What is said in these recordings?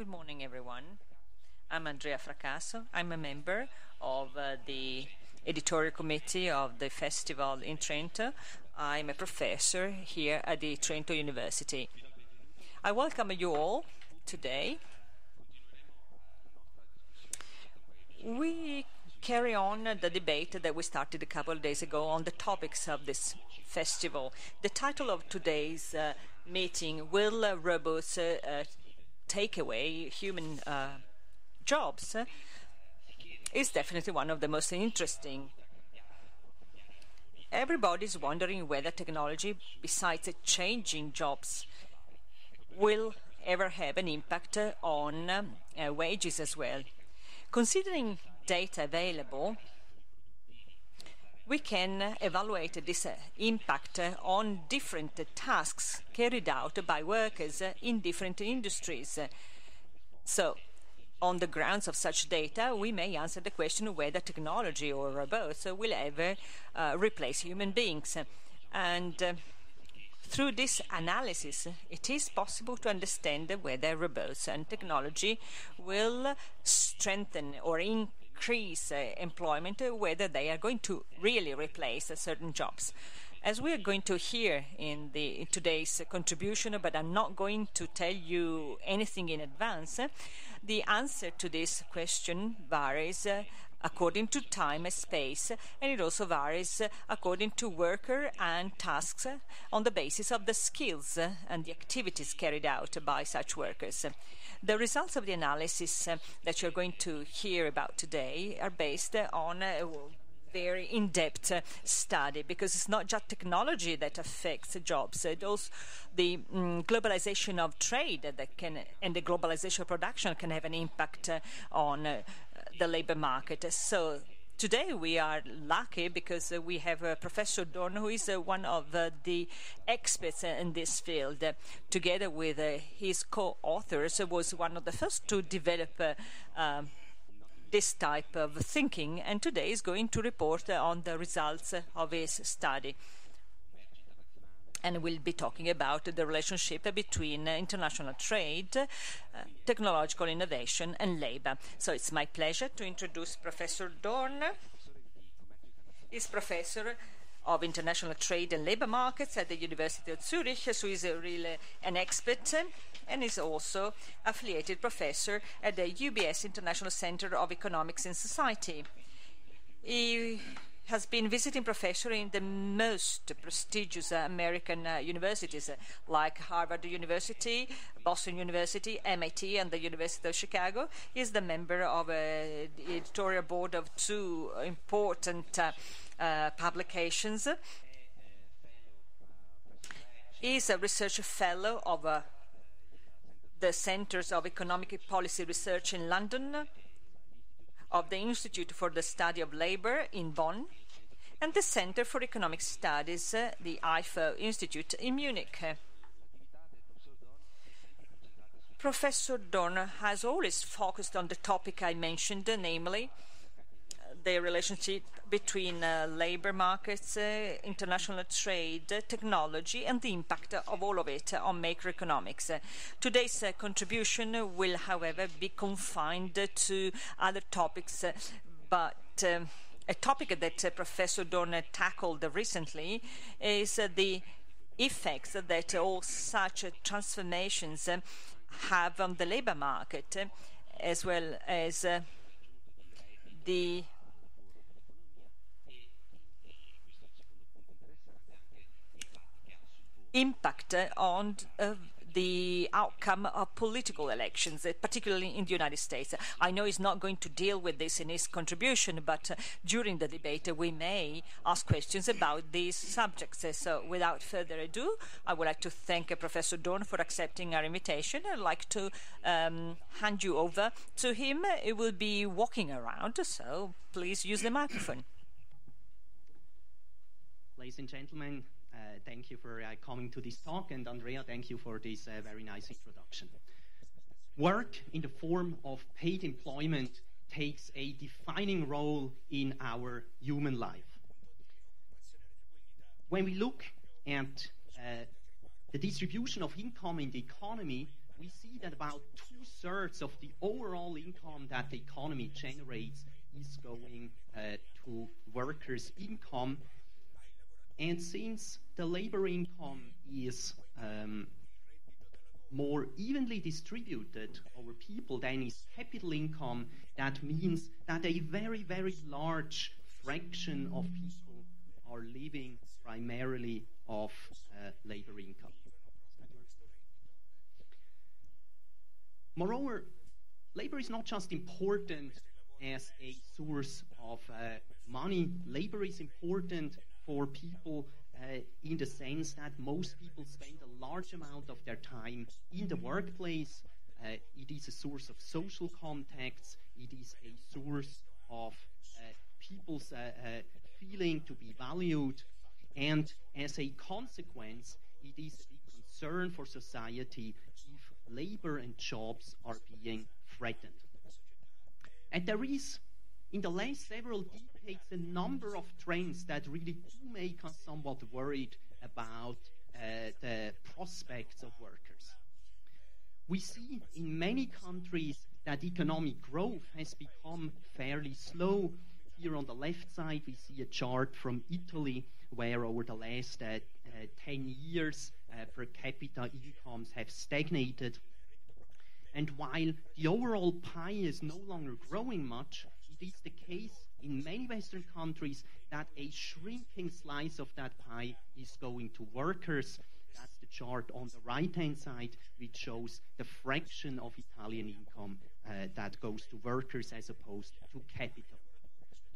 Good morning, everyone. I'm Andrea Fracasso. I'm a member of the editorial committee of the festival in Trento. I'm a professor here at the Trento University. I welcome you all today. We carry on the debate that we started a couple of days ago on the topics of this festival. The title of today's meeting, Will Robots Take Away Human Jobs, is definitely one of the most interesting. Everybody's wondering whether technology, besides changing jobs, will ever have an impact on wages as well. Considering data available, we can evaluate this impact on different tasks carried out by workers in different industries. So, on the grounds of such data, we may answer the question whether technology or robots will ever replace human beings. And through this analysis, it is possible to understand whether robots and technology will strengthen or increase employment, whether they are going to really replace certain jobs. As we are going to hear in today's contribution, but I'm not going to tell you anything in advance, the answer to this question varies according to time and space, and it also varies according to worker and tasks on the basis of the skills and the activities carried out by such workers. The results of the analysis that you're going to hear about today are based on very in-depth study, because it's not just technology that affects jobs. It also the globalization of trade and the globalization of production can have an impact on the labor market. So today we are lucky because we have Professor DORN, who is one of the experts in this field. Together with his co-authors, was one of the first to develop this type of thinking, and today is going to report on the results of his study. And we'll be talking about the relationship between international trade, technological innovation, and labor. So it's my pleasure to introduce Professor DORN. He's professor of international trade and labor markets at the University of Zurich, so he's really an expert, and is also affiliated professor at the UBS International Center of Economics and Society. He has been visiting professor in the most prestigious American universities like Harvard University, Boston University, MIT, and the University of Chicago. He is the member of the editorial board of two important publications. He is a research fellow of the Centers of Economic Policy Research in London, of the Institute for the Study of Labor in Bonn, and the Center for Economic Studies, the IFO Institute in Munich. Professor DORN has always focused on the topic I mentioned, namely the relationship between labor markets, international trade, technology, and the impact of all of it on macroeconomics. Today's contribution will, however, be confined to other topics, but a topic that Professor DORN tackled recently is the effects that all such transformations have on the labor market, as well as the impact on the outcome of political elections, particularly in the United States. I know he's not going to deal with this in his contribution, but during the debate we may ask questions about these subjects. So without further ado, I would like to thank Professor DORN for accepting our invitation. I'd like to hand you over to him. He will be walking around, so please use the microphone. Ladies and gentlemen, thank you for coming to this talk, and Andrea, thank you for this very nice introduction. Work in the form of paid employment takes a defining role in our human life. When we look at the distribution of income in the economy, we see that about 2/3 of the overall income that the economy generates is going to workers' income. And since the labor income is more evenly distributed over people than is capital income, that means that a very, very large fraction of people are living primarily of labor income. Moreover, labor is not just important as a source of money. Labor is important for people in the sense that most people spend a large amount of their time in the workplace. It is a source of social contacts. It is a source of people's feeling to be valued. And as a consequence, it is a big concern for society if labor and jobs are being threatened. And there is, in the last several decades, a number of trends that really do make us somewhat worried about the prospects of workers. We see in many countries that economic growth has become fairly slow. Here on the left side, we see a chart from Italy where over the last 10 years, per capita incomes have stagnated. And while the overall pie is no longer growing much, it is the case in many Western countries that a shrinking slice of that pie is going to workers. That's the chart on the right-hand side, which shows the fraction of Italian income that goes to workers as opposed to capital.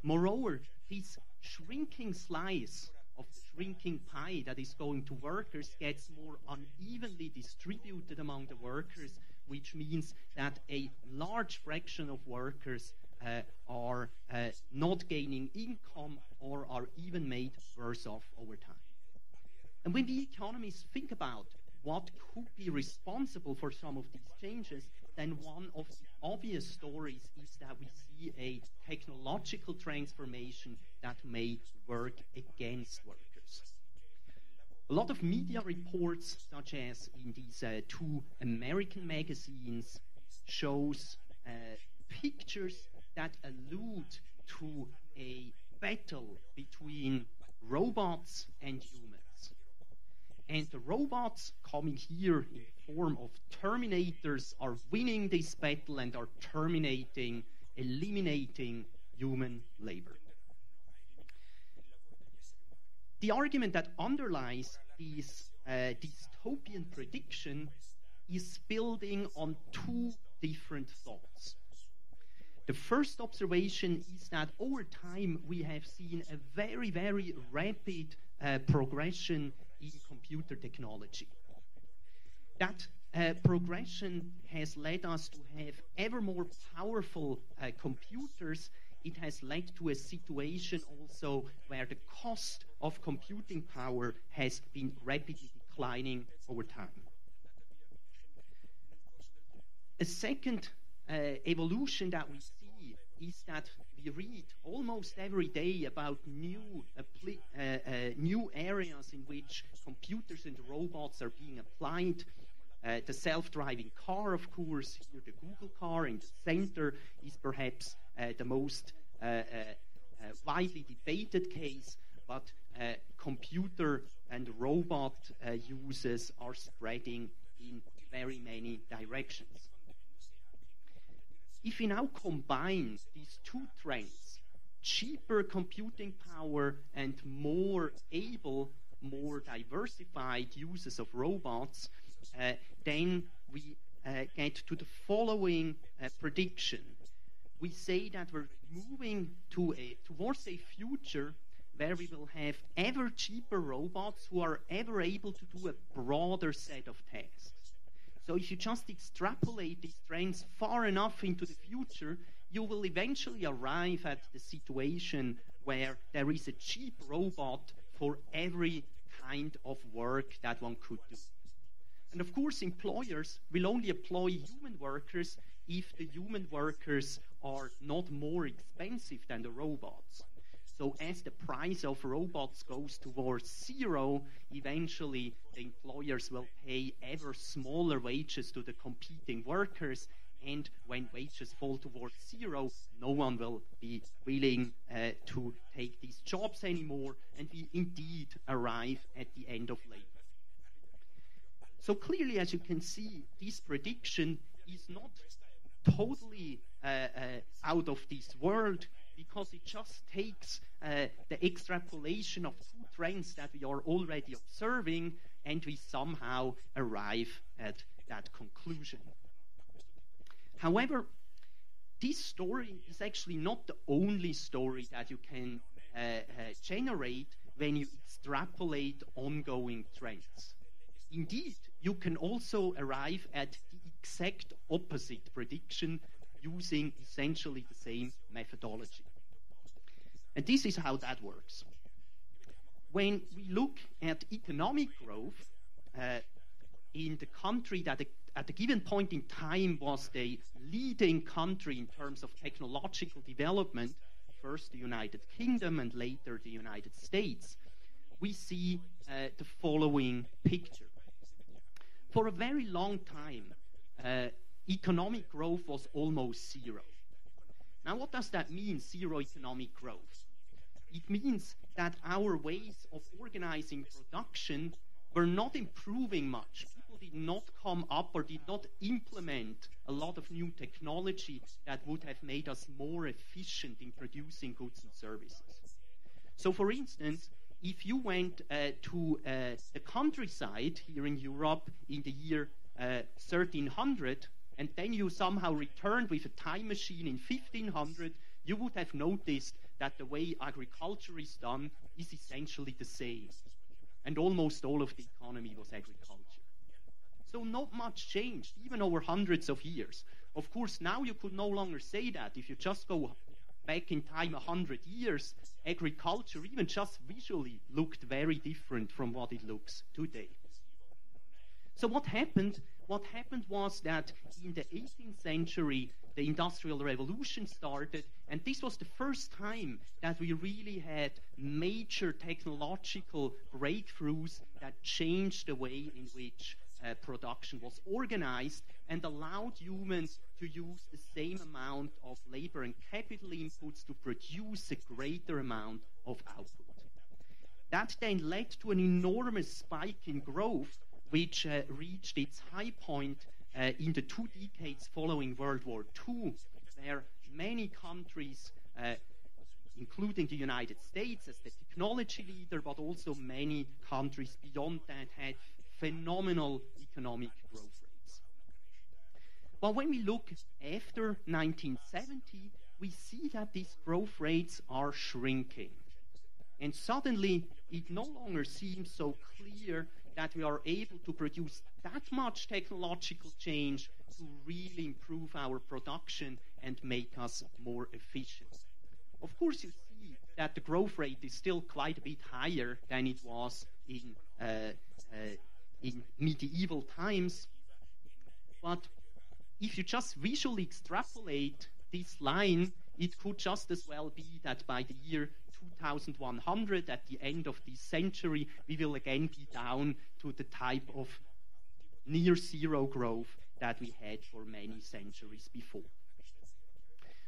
Moreover, this shrinking slice of the shrinking pie that is going to workers gets more unevenly distributed among the workers, which means that a large fraction of workers are not gaining income or are even made worse off over time. And when the economists think about what could be responsible for some of these changes, then one of the obvious stories is that we see a technological transformation that may work against workers. A lot of media reports, such as in these two American magazines, shows pictures that allude to a battle between robots and humans. And the robots, coming here in the form of Terminators, are winning this battle and are eliminating human labor. The argument that underlies this dystopian prediction is building on two different thoughts. The first observation is that over time we have seen a very, very rapid progression in computer technology. That progression has led us to have ever more powerful computers. It has led to a situation also where the cost of computing power has been rapidly declining over time. A second evolution that we see is that we read almost every day about new areas in which computers and robots are being applied. The self-driving car, of course, here the Google car in the center is perhaps the most widely debated case, but computer and robot uses are spreading in very many directions. If we now combine these two trends, cheaper computing power and more able, more diversified uses of robots, then we get to the following prediction. We say that we're moving towards a future where we will have ever cheaper robots who are ever able to do a broader set of tasks. So if you just extrapolate these trends far enough into the future, you will eventually arrive at the situation where there is a cheap robot for every kind of work that one could do. And of course, employers will only employ human workers if the human workers are not more expensive than the robots. So as the price of robots goes towards zero, eventually the employers will pay ever smaller wages to the competing workers, and when wages fall towards zero, no one will be willing to take these jobs anymore, and we indeed arrive at the end of labor. So clearly, as you can see, this prediction is not totally out of this world, because it just takes the extrapolation of two trends that we are already observing, and we somehow arrive at that conclusion. However, this story is actually not the only story that you can generate when you extrapolate ongoing trends. Indeed, you can also arrive at the exact opposite prediction using essentially the same methodology. And this is how that works. When we look at economic growth in the country that at a given point in time was the leading country in terms of technological development, first the United Kingdom and later the United States, we see the following picture. For a very long time, economic growth was almost zero. Now, what does that mean, zero economic growth? It means that our ways of organizing production were not improving much. People did not come up or did not implement a lot of new technology that would have made us more efficient in producing goods and services. So, for instance, if you went to the countryside here in Europe in the year 1300, and then you somehow returned with a time machine in 1500, you would have noticed that the way agriculture is done is essentially the same. And almost all of the economy was agriculture. So not much changed, even over hundreds of years. Of course, now you could no longer say that. If you just go back in time 100 years, agriculture, even just visually, looked very different from what it looks today. So what happened? What happened was that in the 18th century, the Industrial Revolution started, and this was the first time that we really had major technological breakthroughs that changed the way in which production was organized and allowed humans to use the same amount of labor and capital inputs to produce a greater amount of output. That then led to an enormous spike in growth, which reached its high point in the 2 decades following World War II, where many countries, including the United States as the technology leader, but also many countries beyond that, had phenomenal economic growth rates. But when we look after 1970, we see that these growth rates are shrinking. And suddenly, it no longer seems so clear that we are able to produce that much technological change to really improve our production and make us more efficient. Of course, you see that the growth rate is still quite a bit higher than it was in medieval times. But if you just visually extrapolate this line, it could just as well be that by the year 2100, at the end of this century, we will again be down to the type of near zero growth that we had for many centuries before.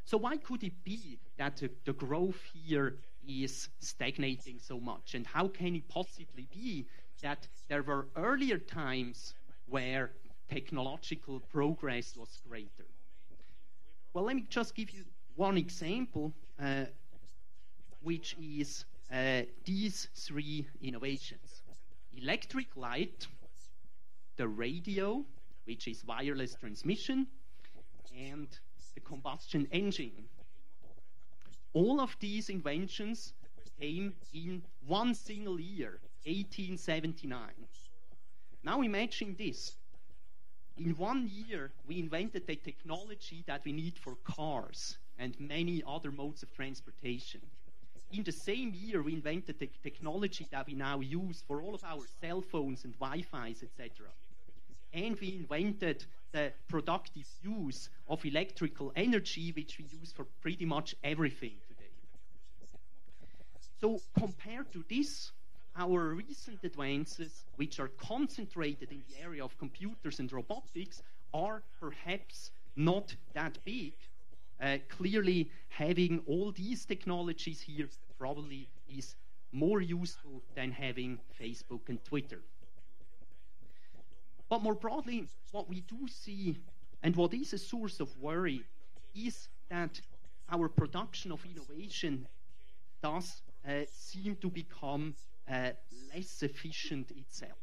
So why could it be that the growth here is stagnating so much? And how can it possibly be that there were earlier times where technological progress was greater? Well, let me just give you one example, which is these 3 innovations. Electric light, the radio, which is wireless transmission, and the combustion engine. All of these inventions came in one single year, 1879. Now imagine this. In 1 year, we invented the technology that we need for cars and many other modes of transportation. In the same year, we invented the technology that we now use for all of our cell phones and Wi-Fi's, etc. And we invented the productive use of electrical energy, which we use for pretty much everything today. So compared to this, our recent advances, which are concentrated in the area of computers and robotics, are perhaps not that big. Clearly, having all these technologies here probably is more useful than having Facebook and Twitter. But more broadly, what we do see, and what is a source of worry, is that our production of innovation does seem to become less efficient itself.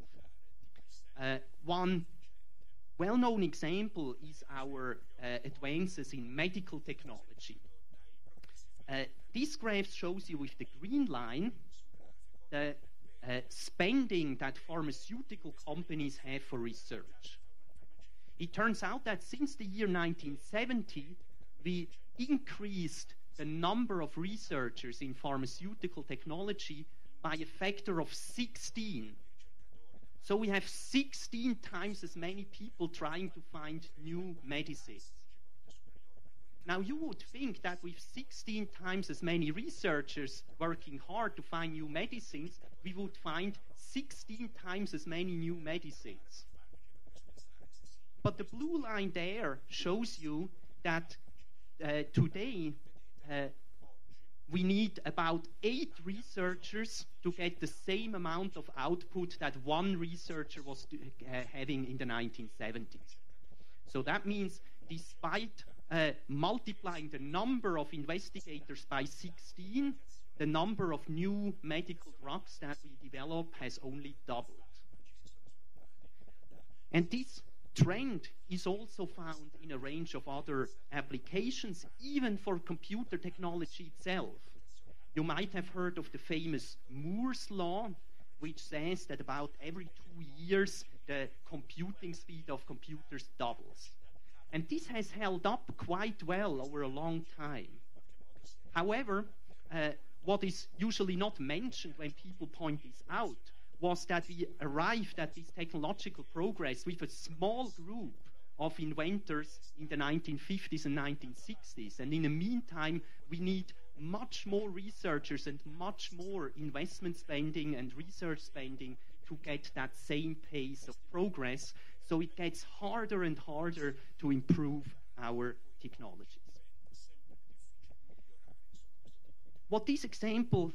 One well-known example is our advances in medical technology. This graph shows you with the green line the spending that pharmaceutical companies have for research. It turns out that since the year 1970, we increased the number of researchers in pharmaceutical technology by a factor of 16. So we have 16 times as many people trying to find new medicines. Now you would think that with 16 times as many researchers working hard to find new medicines, we would find 16 times as many new medicines. But the blue line there shows you that today we need about 8 researchers to get the same amount of output that one researcher was having in the 1970s. So that means despite multiplying the number of investigators by 16, the number of new medical drugs that we develop has only doubled. And this trend is also found in a range of other applications, even for computer technology itself. You might have heard of the famous Moore's Law, which says that about every 2 years the computing speed of computers doubles. And this has held up quite well over a long time. However, what is usually not mentioned when people point this out was that we arrived at this technological progress with a small group of inventors in the 1950s and 1960s. And in the meantime, we need much more researchers and much more investment spending and research spending to get that same pace of progress. So it gets harder and harder to improve our technologies. What this example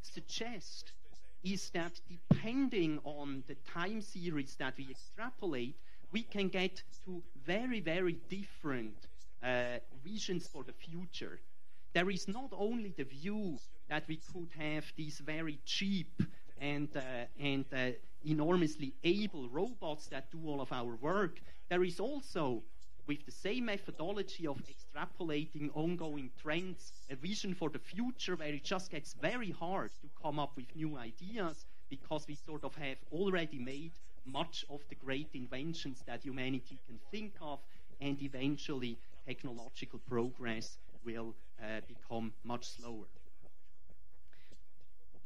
suggests is that depending on the time series that we extrapolate, we can get to very, very different visions for the future. There is not only the view that we could have these very cheap and enormously able robots that do all of our work. There is also, with the same methodology of extrapolating ongoing trends, a vision for the future where it just gets very hard to come up with new ideas because we sort of have already made much of the great inventions that humanity can think of, and eventually technological progress will become much slower.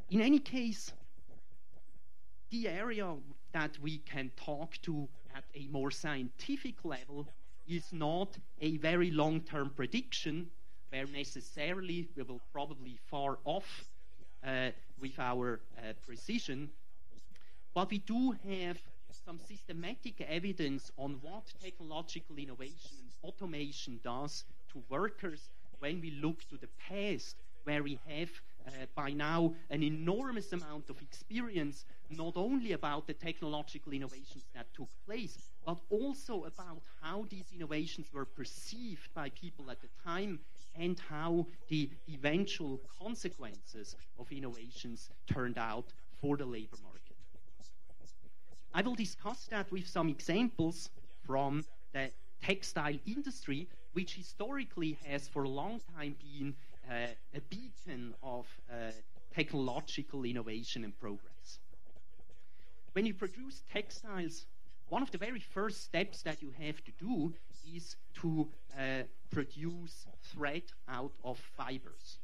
In any case, the area that we can talk to at a more scientific level is not a very long-term prediction where necessarily we will probably far off with our precision, but we do have some systematic evidence on what technological innovation and automation does to workers when we look to the past, where we have by now an enormous amount of experience, not only about the technological innovations that took place, but also about how these innovations were perceived by people at the time and how the eventual consequences of innovations turned out for the labor market. I will discuss that with some examples from the textile industry, which historically has for a long time been a beacon of technological innovation and progress. When you produce textiles, one of the very first steps that you have to do is to produce thread out of fibers.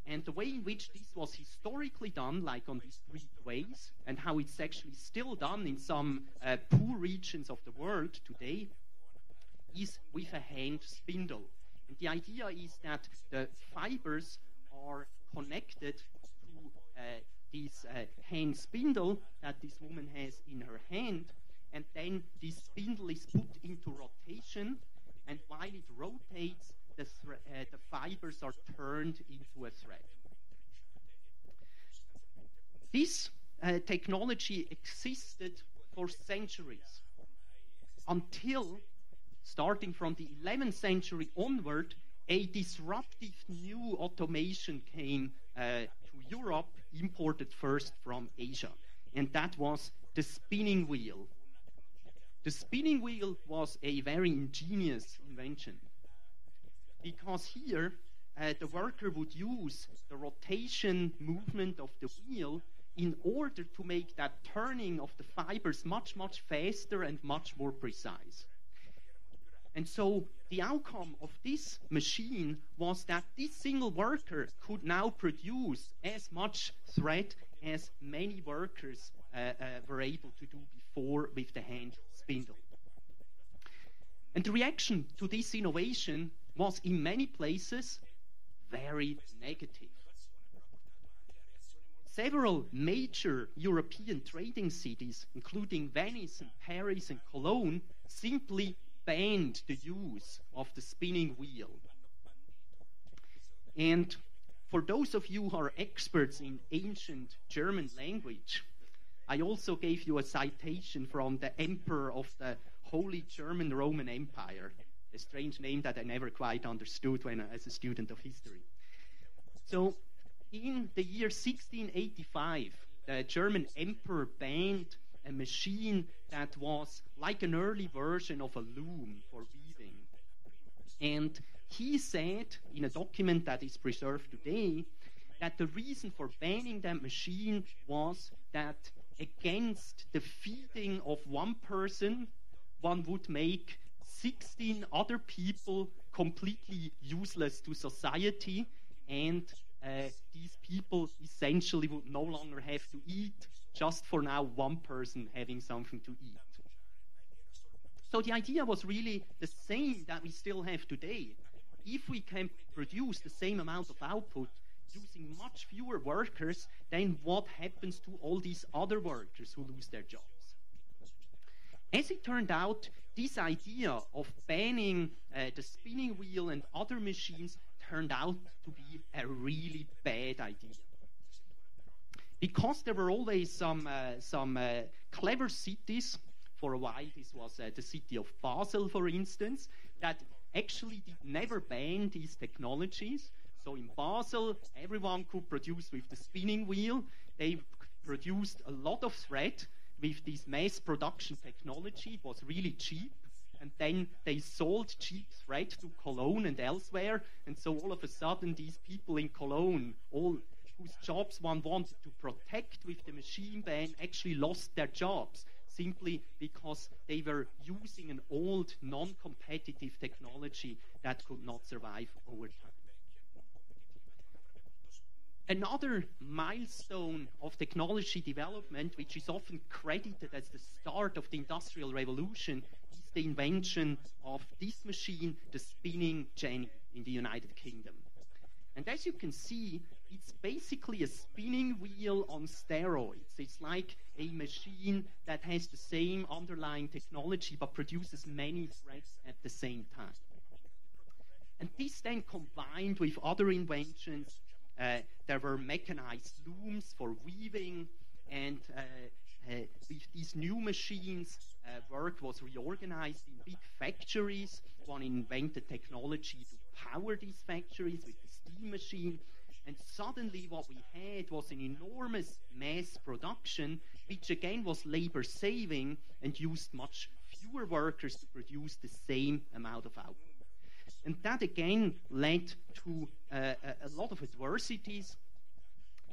And the way in which this was historically done, like on these Greek ways, and how it's actually still done in some poor regions of the world today, is with a hand spindle. And the idea is that the fibers are connected to this hand spindle that this woman has in her hand, and then this spindle is put into rotation, and while it rotates, the fibers are turned into a thread. This technology existed for centuries until, starting from the 11th century onward, a disruptive new automation came to Europe, imported first from Asia, and that was the spinning wheel. The spinning wheel was a very ingenious invention, because here the worker would use the rotation movement of the wheel in order to make that turning of the fibers much, much faster and much more precise. And so the outcome of this machine was that this single worker could now produce as much thread as many workers were able to do before with the hand spindle. And the reaction to this innovation was in many places very negative. Several major European trading cities, including Venice and Paris and Cologne, simply banned the use of the spinning wheel. And for those of you who are experts in ancient German language, I also gave you a citation from the emperor of the Holy German Roman Empire, a strange name that I never quite understood as a student of history. So, in the year 1685, the German emperor banned a machine that was like an early version of a loom for weaving. And he said, in a document that is preserved today, that the reason for banning that machine was that against the feeding of one person, one would make 16 other people completely useless to society, and these people essentially would no longer have to eat, just for now one person having something to eat. So the idea was really the same that we still have today. If we can produce the same amount of output using much fewer workers, then what happens to all these other workers who lose their jobs? As it turned out, this idea of banning the spinning wheel and other machines turned out to be a really bad idea. Because there were always some clever cities, for a while this was the city of Basel, for instance, that actually did never ban these technologies. So in Basel, everyone could produce with the spinning wheel. They produced a lot of thread with this mass production technology. It was really cheap. And then they sold cheap thread to Cologne and elsewhere. And so all of a sudden, these people in Cologne, all whose jobs one wanted to protect with the machine ban, actually lost their jobs, simply because they were using an old, non-competitive technology that could not survive over time. Another milestone of technology development, which is often credited as the start of the Industrial Revolution, is the invention of this machine, the spinning jenny, in the United Kingdom. And as you can see, it's basically a spinning wheel on steroids. It's like a machine that has the same underlying technology but produces many threads at the same time. And this then combined with other inventions. There were mechanized looms for weaving, and with these new machines, work was reorganized in big factories. One invented technology to power these factories with the steam machine, and suddenly what we had was an enormous mass production, which again was labor-saving and used much fewer workers to produce the same amount of output. And that again led to a lot of adversities.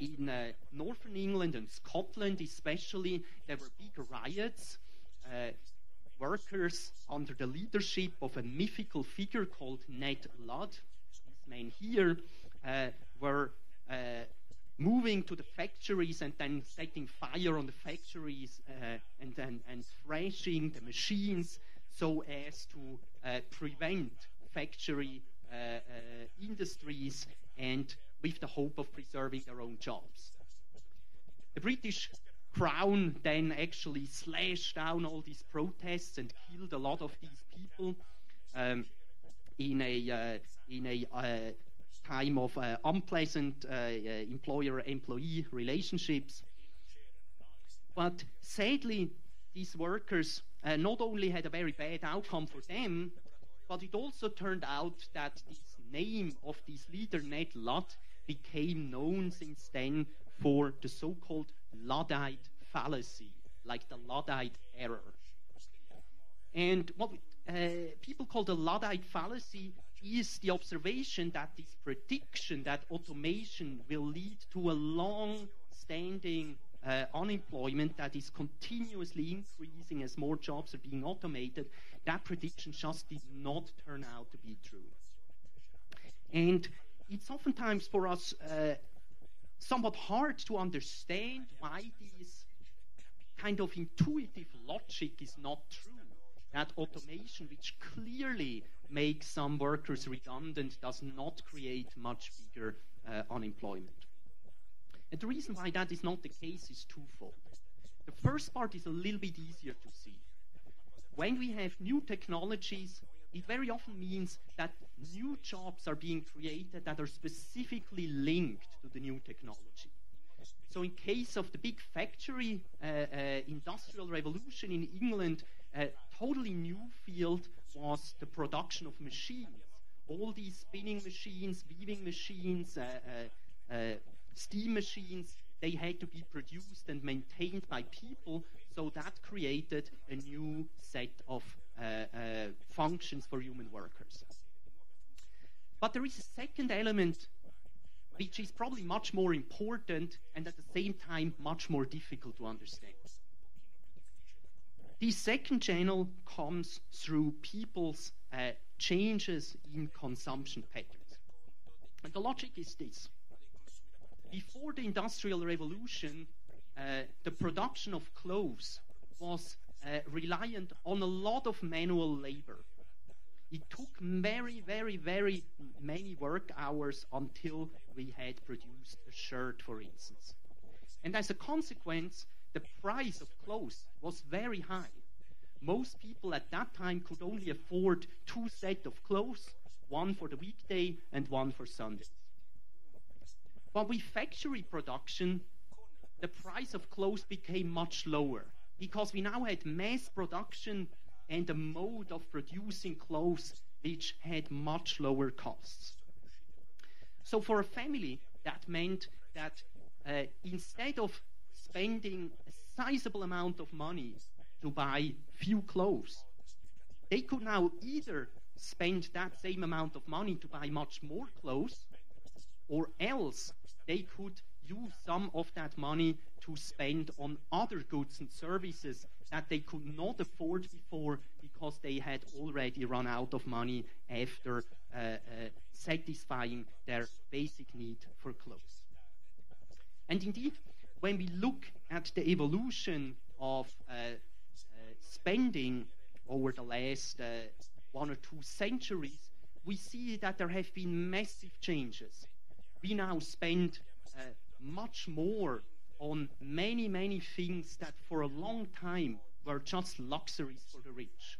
In northern England and Scotland especially, there were big riots. Workers under the leadership of a mythical figure called Ned Ludd, this man here, were moving to the factories and then setting fire on the factories and thrashing the machines so as to prevent factory industries, and with the hope of preserving their own jobs. The British Crown then actually slashed down all these protests and killed a lot of these people in a time of unpleasant employer-employee relationships. But sadly, these workers not only had a very bad outcome for them, but it also turned out that this name of this leader, Ned Ludd, became known since then for the so-called Luddite Fallacy, like the Luddite error. And what people call the Luddite Fallacy is the observation that this prediction that automation will lead to a long-standing unemployment that is continuously increasing as more jobs are being automated, that prediction just did not turn out to be true. And it's oftentimes for us somewhat hard to understand why this kind of intuitive logic is not true. That automation, which clearly makes some workers redundant, does not create much bigger unemployment. And the reason why that is not the case is twofold. The first part is a little bit easier to see. When we have new technologies, it very often means that new jobs are being created that are specifically linked to the new technology. So in case of the big factory industrial revolution in England, a totally new field was the production of machines. All these spinning machines, weaving machines, steam machines, they had to be produced and maintained by people, so that created a new set of functions for human workers. But there is a second element which is probably much more important and at the same time much more difficult to understand. This second channel comes through people's changes in consumption patterns. And the logic is this. Before the Industrial Revolution, the production of clothes was reliant on a lot of manual labor. It took very, very, very many work hours until we had produced a shirt, for instance. And as a consequence, the price of clothes was very high. Most people at that time could only afford 2 sets of clothes, one for the weekday and one for Sunday. But with factory production, the price of clothes became much lower because we now had mass production and a mode of producing clothes which had much lower costs. So for a family, that meant that instead of spending a sizable amount of money to buy few clothes, they could now either spend that same amount of money to buy much more clothes, or else they could use some of that money to spend on other goods and services that they could not afford before because they had already run out of money after satisfying their basic need for clothes. And indeed, when we look at the evolution of spending over the last 1 or 2 centuries, we see that there have been massive changes. We now spend much more on many, many things that for a long time were just luxuries for the rich.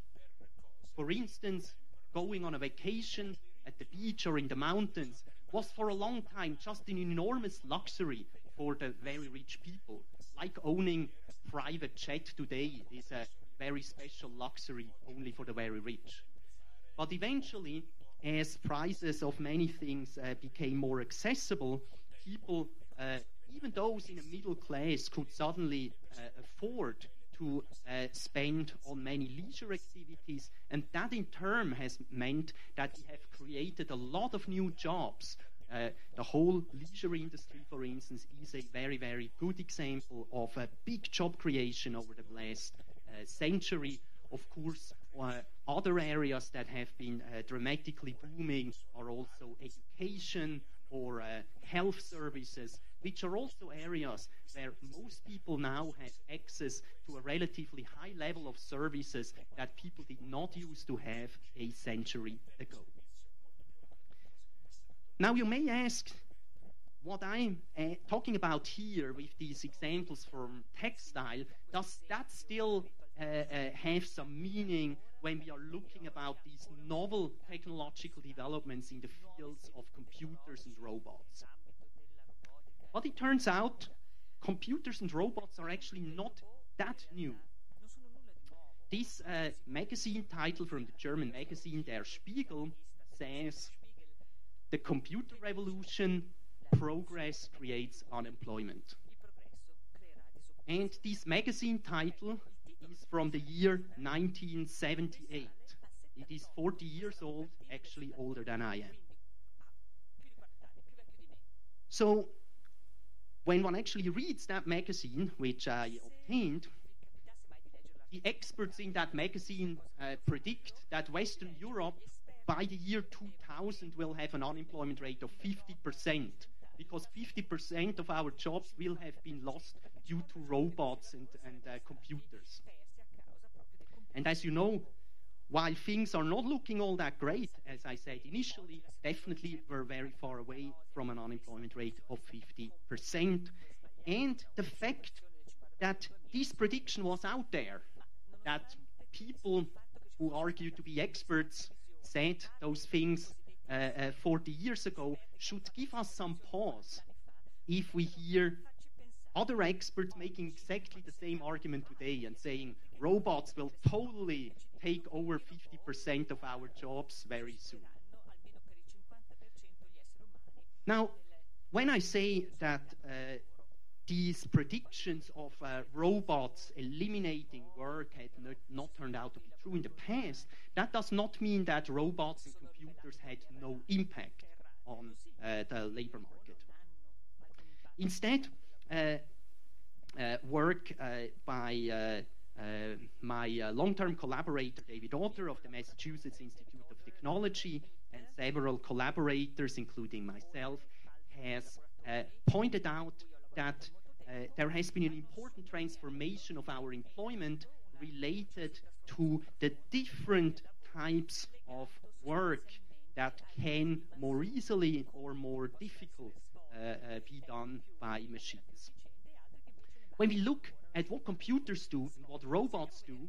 For instance, going on a vacation at the beach or in the mountains was for a long time just an enormous luxury for the very rich people. Like owning a private jet today is a very special luxury only for the very rich. But eventually, as prices of many things became more accessible, people, even those in a middle class, could suddenly afford to spend on many leisure activities, and that in turn has meant that we have created a lot of new jobs. The whole leisure industry, for instance, is a very, very good example of a big job creation over the last century. Of course, other areas that have been dramatically booming are also education or health services, which are also areas where most people now have access to a relatively high level of services that people did not used to have a century ago. Now you may ask, what I'm talking about here with these examples from textile, does that still have some meaning when we are looking about these novel technological developments in the fields of computers and robots? But it turns out computers and robots are actually not that new. This magazine title from the German magazine Der Spiegel says, "The computer revolution, progress creates unemployment." And this magazine title is from the year 1978. It is 40 years old, actually older than I am. So, when one actually reads that magazine, which I obtained, the experts in that magazine predict that Western Europe, by the year 2000, will have an unemployment rate of 50%, because 50% of our jobs will have been lost due to robots and computers. And as you know, while things are not looking all that great, as I said initially, definitely we're very far away from an unemployment rate of 50%. And the fact that this prediction was out there, that people who argue to be experts said those things 40 years ago, should give us some pause if we hear other experts making exactly the same argument today and saying robots will totally take over 50% of our jobs very soon. Now, when I say that these predictions of robots eliminating work had not turned out to be true in the past, that does not mean that robots and computers had no impact on the labor market. Instead, work by my long-term collaborator, David Autor of the Massachusetts Institute of Technology, and several collaborators, including myself, has pointed out that there has been an important transformation of our employment related to the different types of work that can more easily or more difficult be done by machines. When we look at what computers do and what robots do,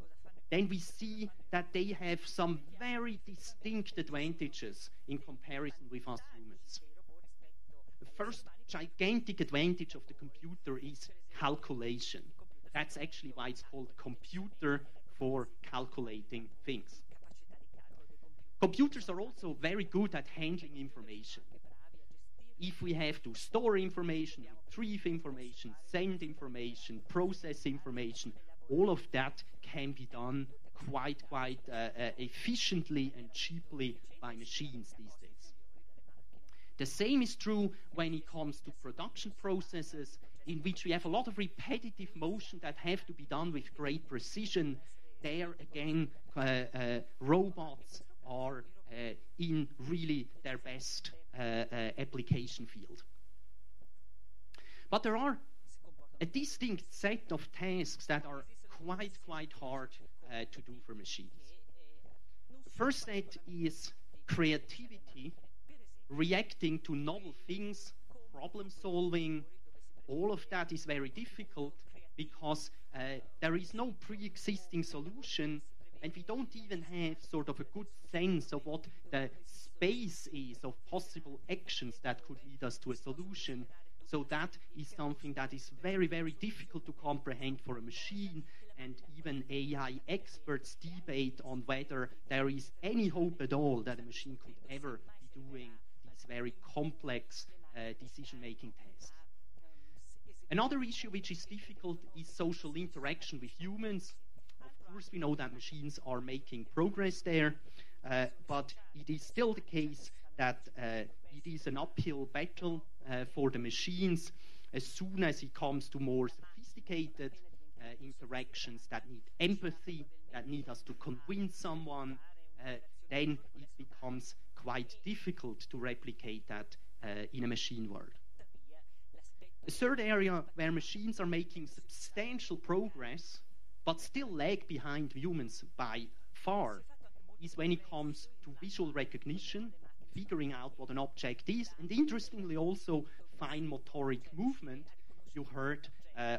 then we see that they have some very distinct advantages in comparison with us humans. The first gigantic advantage of the computer is calculation. That's actually why it's called computer, for calculating things. Computers are also very good at handling information. If we have to store information, retrieve information, send information, process information, all of that can be done quite efficiently and cheaply by machines these days. The same is true when it comes to production processes, in which we have a lot of repetitive motion that have to be done with great precision. There again, robots are in really their best application field. But there are a distinct set of tasks that are quite hard to do for machines. The first set is creativity, reacting to novel things, problem solving. All of that is very difficult because there is no pre-existing solution, and we don't even have sort of a good sense of what the space is of possible actions that could lead us to a solution. So that is something that is very difficult to comprehend for a machine, and even AI experts debate on whether there is any hope at all that a machine could ever be doing these very complex decision-making tasks. Another issue which is difficult is social interaction with humans. Of course, we know that machines are making progress there, but it is still the case that it is an uphill battle for the machines. As soon as it comes to more sophisticated interactions that need empathy, that need us to convince someone, then it becomes quite difficult to replicate that in a machine world. A third area where machines are making substantial progress, but still lag behind humans by far, is when it comes to visual recognition, figuring out what an object is, and interestingly also fine motoric movement. You heard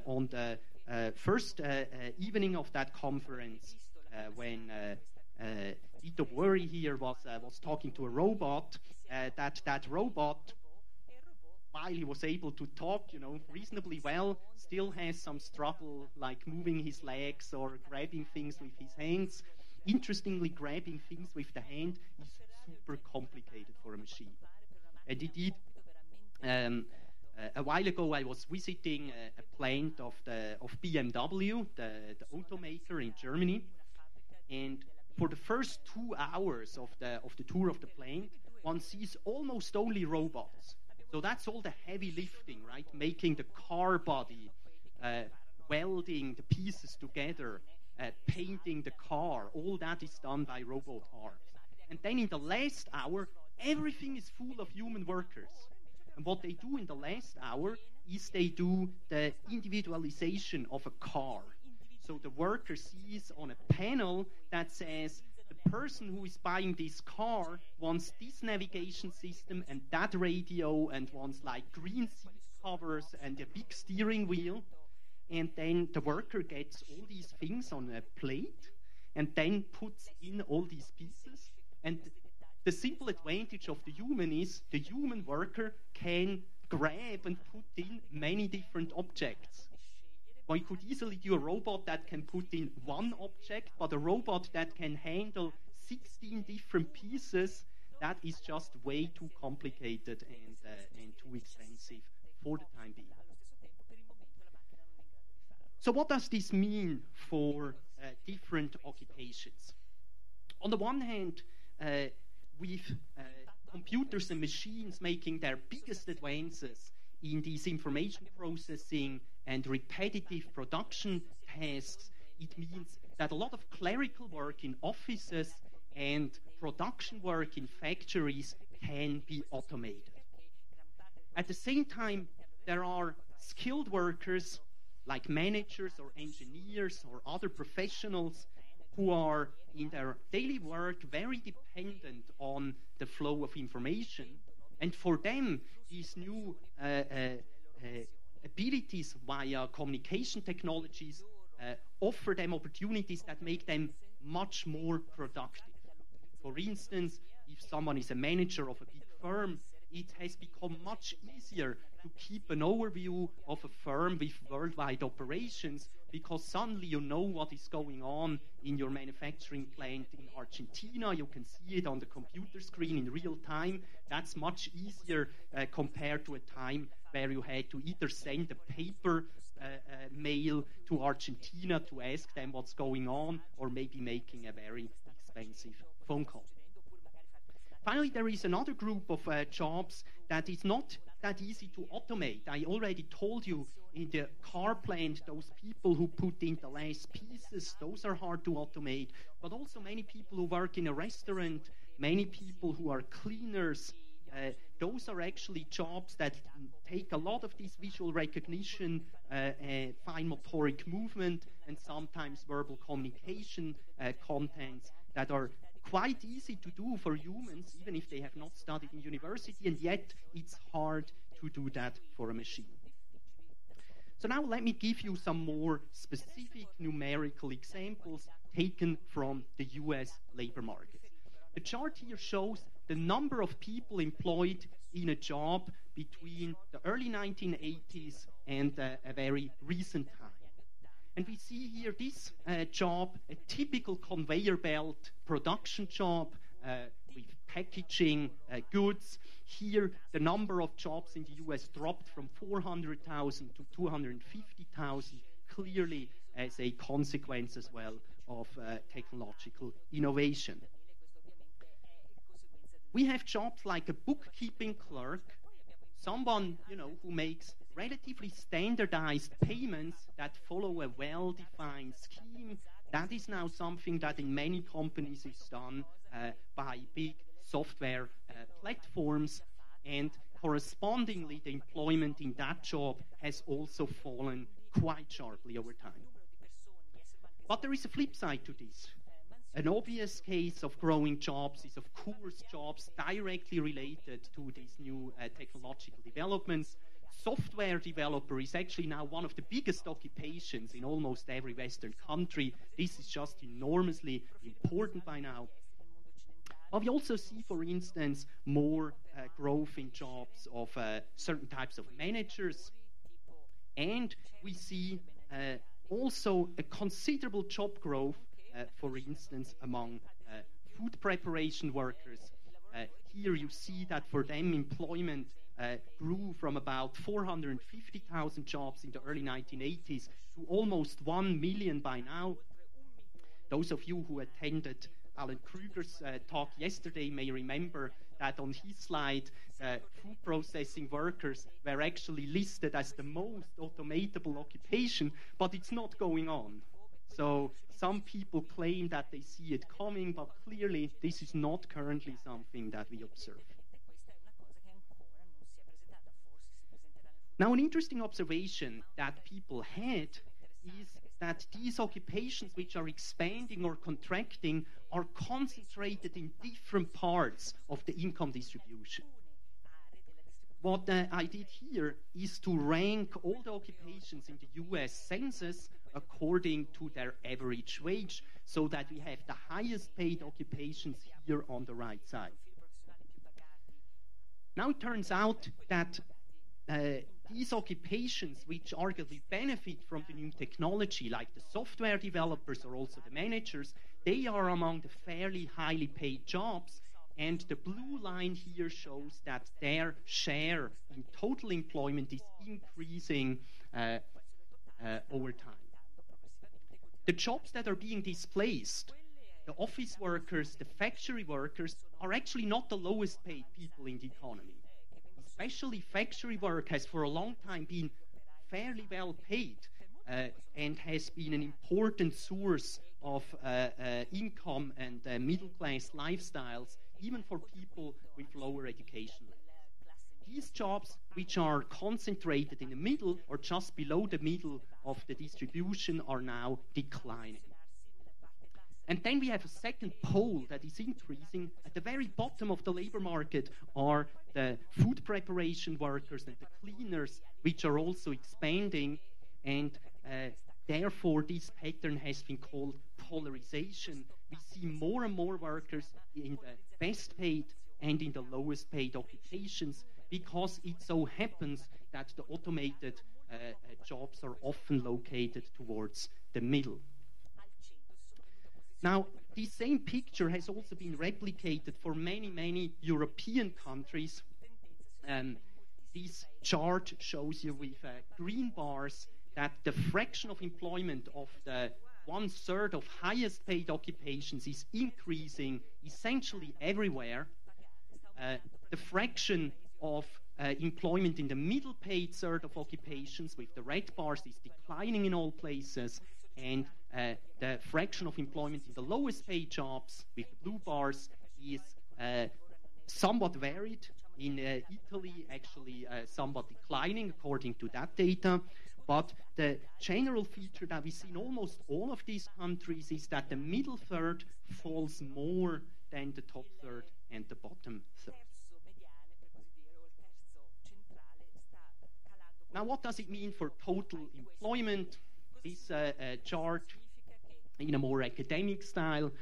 on the first evening of that conference when Dito Bury here was talking to a robot, that robot, while he was able to talk, reasonably well, still has some struggle, like moving his legs or grabbing things with his hands. Interestingly, grabbing things with the hand is super complicated for a machine. And indeed, a while ago, I was visiting a plant of BMW, the automaker in Germany, and for the first 2 hours of the tour of the plant, one sees almost only robots. So that's all the heavy lifting, right? Making the car body, welding the pieces together, painting the car. All that is done by robot arms. And then in the last hour, everything is full of human workers. And what they do in the last hour is they do the individualization of a car. So the worker sees on a panel that says, the person who is buying this car wants this navigation system and that radio and wants like green seat covers and a big steering wheel. And then the worker gets all these things on a plate and then puts in all these pieces. And the simple advantage of the human is the human worker can grab and put in many different objects. One could easily do a robot that can put in one object, but a robot that can handle 16 different pieces, that is just way too complicated and too expensive for the time being. So what does this mean for different occupations? On the one hand, with computers and machines making their biggest advances in these information processing and repetitive production tasks, it means that a lot of clerical work in offices and production work in factories can be automated. At the same time, there are skilled workers like managers or engineers or other professionals who are in their daily work very dependent on the flow of information. And for them, these new abilities via communication technologies offer them opportunities that make them much more productive. For instance, if someone is a manager of a big firm, it has become much easier to keep an overview of a firm with worldwide operations because suddenly you know what is going on in your manufacturing plant in Argentina. You can see it on the computer screen in real time. That's much easier compared to a time where you had to either send a paper mail to Argentina to ask them what's going on or maybe making a very expensive phone call. Finally, there is another group of jobs that is not that easy to automate. I already told you in the car plant, those people who put in the last pieces, those are hard to automate. But also many people who work in a restaurant, many people who are cleaners, those are actually jobs that take a lot of this visual recognition, fine motoric movement, and sometimes verbal communication contents that are quite easy to do for humans, even if they have not studied in university, and yet it's hard to do that for a machine. So now let me give you some more specific numerical examples taken from the US labor market. The chart here shows the number of people employed in a job between the early 1980s and a very recent time. And we see here this job, a typical conveyor belt production job with packaging goods. Here, the number of jobs in the US dropped from 400,000 to 250,000, clearly as a consequence as well of technological innovation. We have jobs like a bookkeeping clerk, someone, who makes relatively standardized payments that follow a well-defined scheme. That is now something that in many companies is done by big software platforms, and correspondingly the employment in that job has also fallen quite sharply over time. But there is a flip side to this. An obvious case of growing jobs is, of course, jobs directly related to these new technological developments. software developer is actually now one of the biggest occupations in almost every Western country. This is just enormously important by now. But we also see, for instance, more growth in jobs of certain types of managers. And we see also a considerable job growth, for instance, among food preparation workers. Here you see that for them employment grew from about 450,000 jobs in the early 1980s to almost 1 million by now. Those of you who attended Alan Kruger's talk yesterday may remember that on his slide, food processing workers were actually listed as the most automatable occupation, but it's not going on. So some people claim that they see it coming, but clearly this is not currently something that we observe. Now, an interesting observation that people had is that these occupations which are expanding or contracting are concentrated in different parts of the income distribution. What I did here is to rank all the occupations in the US Census according to their average wage, so that we have the highest paid occupations here on the right side. Now it turns out that these occupations, which arguably benefit from the new technology, like the software developers or also the managers, they are among the fairly highly paid jobs, and the blue line here shows that their share in total employment is increasing over time. The jobs that are being displaced, the office workers, the factory workers, are actually not the lowest paid people in the economy. Especially factory work has for a long time been fairly well paid and has been an important source of income and middle-class lifestyles, even for people with lower education levels. These jobs, which are concentrated in the middle or just below the middle of the distribution, are now declining. And then we have a second pole that is increasing. At the very bottom of the labor market are the food preparation workers and the cleaners, which are also expanding. And therefore, this pattern has been called polarization. We see more and more workers in the best paid and in the lowest paid occupations, because it so happens that the automated jobs are often located towards the middle. Now, this same picture has also been replicated for many, many European countries. This chart shows you with green bars that the fraction of employment of the 1/3 of highest paid occupations is increasing essentially everywhere. The fraction of employment in the middle paid third of occupations with the red bars is declining in all places, and the fraction of employment in the lowest paid jobs with the blue bars is somewhat varied. In Italy, actually somewhat declining according to that data. But the general feature that we see in almost all of these countries is that the middle third falls more than the top third and the bottom third. Now, what does it mean for total employment? This chart, in a more academic style,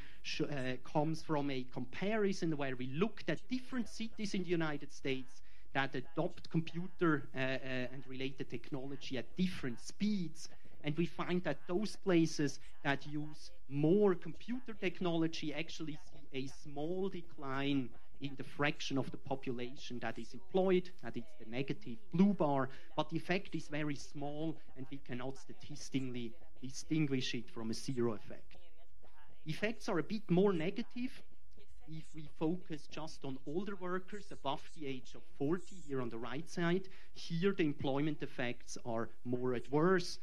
comes from a comparison where we looked at different cities in the United States that adopt computer and related technology at different speeds. And we find that those places that use more computer technology actually see a small decline in the fraction of the population that is employed, that is the negative blue bar, but the effect is very small and we cannot statistically distinguish it from a zero effect. Effects are a bit more negative if we focus just on older workers above the age of 40 here on the right side. Here the employment effects are more adverse,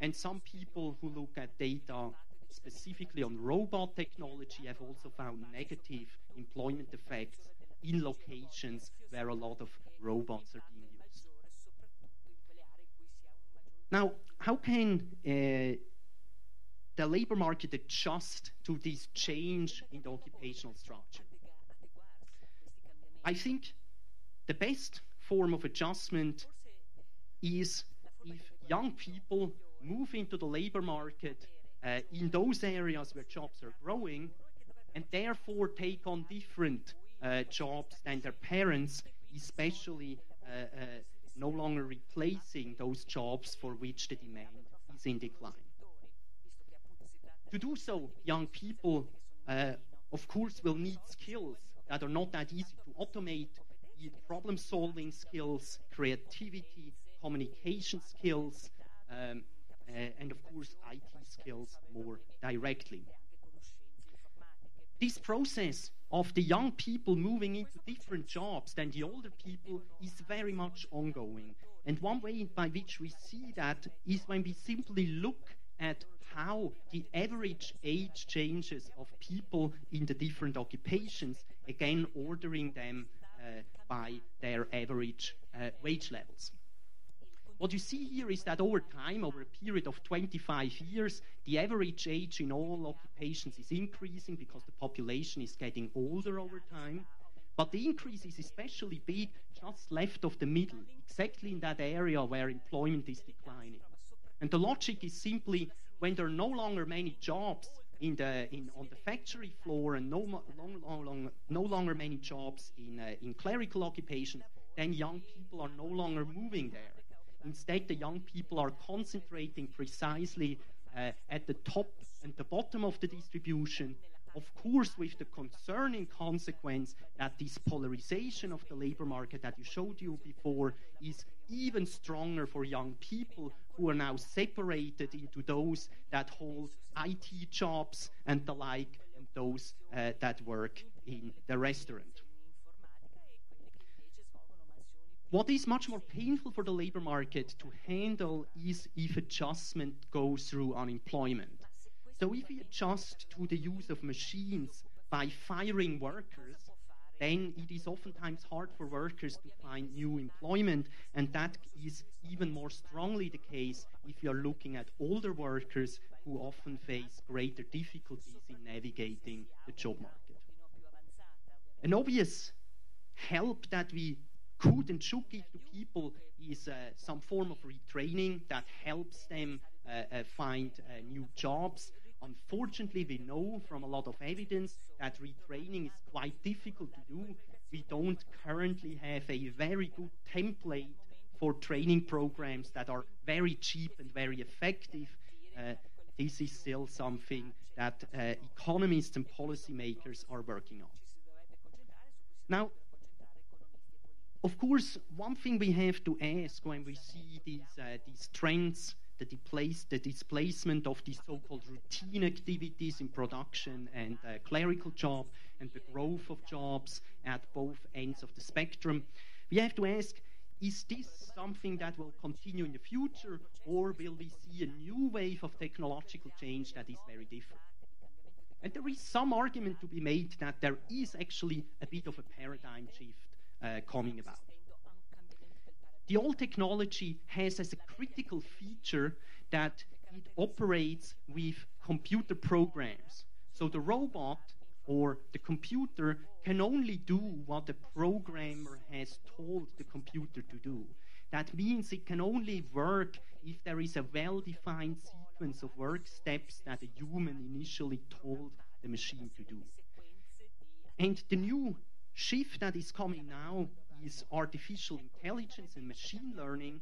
and some people who look at data specifically on robot technology have also found negative employment effects in locations where a lot of robots are being used. Now, how can the labor market adjust to this change in the occupational structure? I think the best form of adjustment is if young people move into the labor market in those areas where jobs are growing, and therefore take on different jobs than their parents, especially no longer replacing those jobs for which the demand is in decline. To do so, young people, of course, will need skills that are not that easy to automate, be it problem-solving skills, creativity, communication skills, and of course, IT skills more directly. This process of the young people moving into different jobs than the older people is very much ongoing. And one way by which we see that is when we simply look at how the average age changes of people in the different occupations, again ordering them by their average wage levels. What you see here is that over time, over a period of 25 years, the average age in all occupations is increasing because the population is getting older over time. But the increase is especially big just left of the middle, exactly in that area where employment is declining. And the logic is simply when there are no longer many jobs on the factory floor and no longer many jobs in clerical occupations, then young people are no longer moving there. Instead, the young people are concentrating precisely at the top and the bottom of the distribution, of course with the concerning consequence that this polarization of the labor market that you showed you before is even stronger for young people who are now separated into those that hold IT jobs and the like, and those that work in the restaurant. What is much more painful for the labor market to handle is if adjustment goes through unemployment. So if we adjust to the use of machines by firing workers, then it is oftentimes hard for workers to find new employment, and that is even more strongly the case if you are looking at older workers who often face greater difficulties in navigating the job market. An obvious help that we could and should give to people is some form of retraining that helps them find new jobs. Unfortunately, we know from a lot of evidence that retraining is quite difficult to do. We don't currently have a very good template for training programs that are very cheap and very effective. This is still something that economists and policymakers are working on. Now, of course, one thing we have to ask when we see these trends, the displacement of these so-called routine activities in production and clerical job, and the growth of jobs at both ends of the spectrum, we have to ask, is this something that will continue in the future, or will we see a new wave of technological change that is very different? And there is some argument to be made that there is actually a bit of a paradigm shift coming about. The old technology has as a critical feature that it operates with computer programs. So the robot or the computer can only do what the programmer has told the computer to do. That means it can only work if there is a well-defined sequence of work steps that a human initially told the machine to do. And the new shift that is coming now is artificial intelligence and machine learning,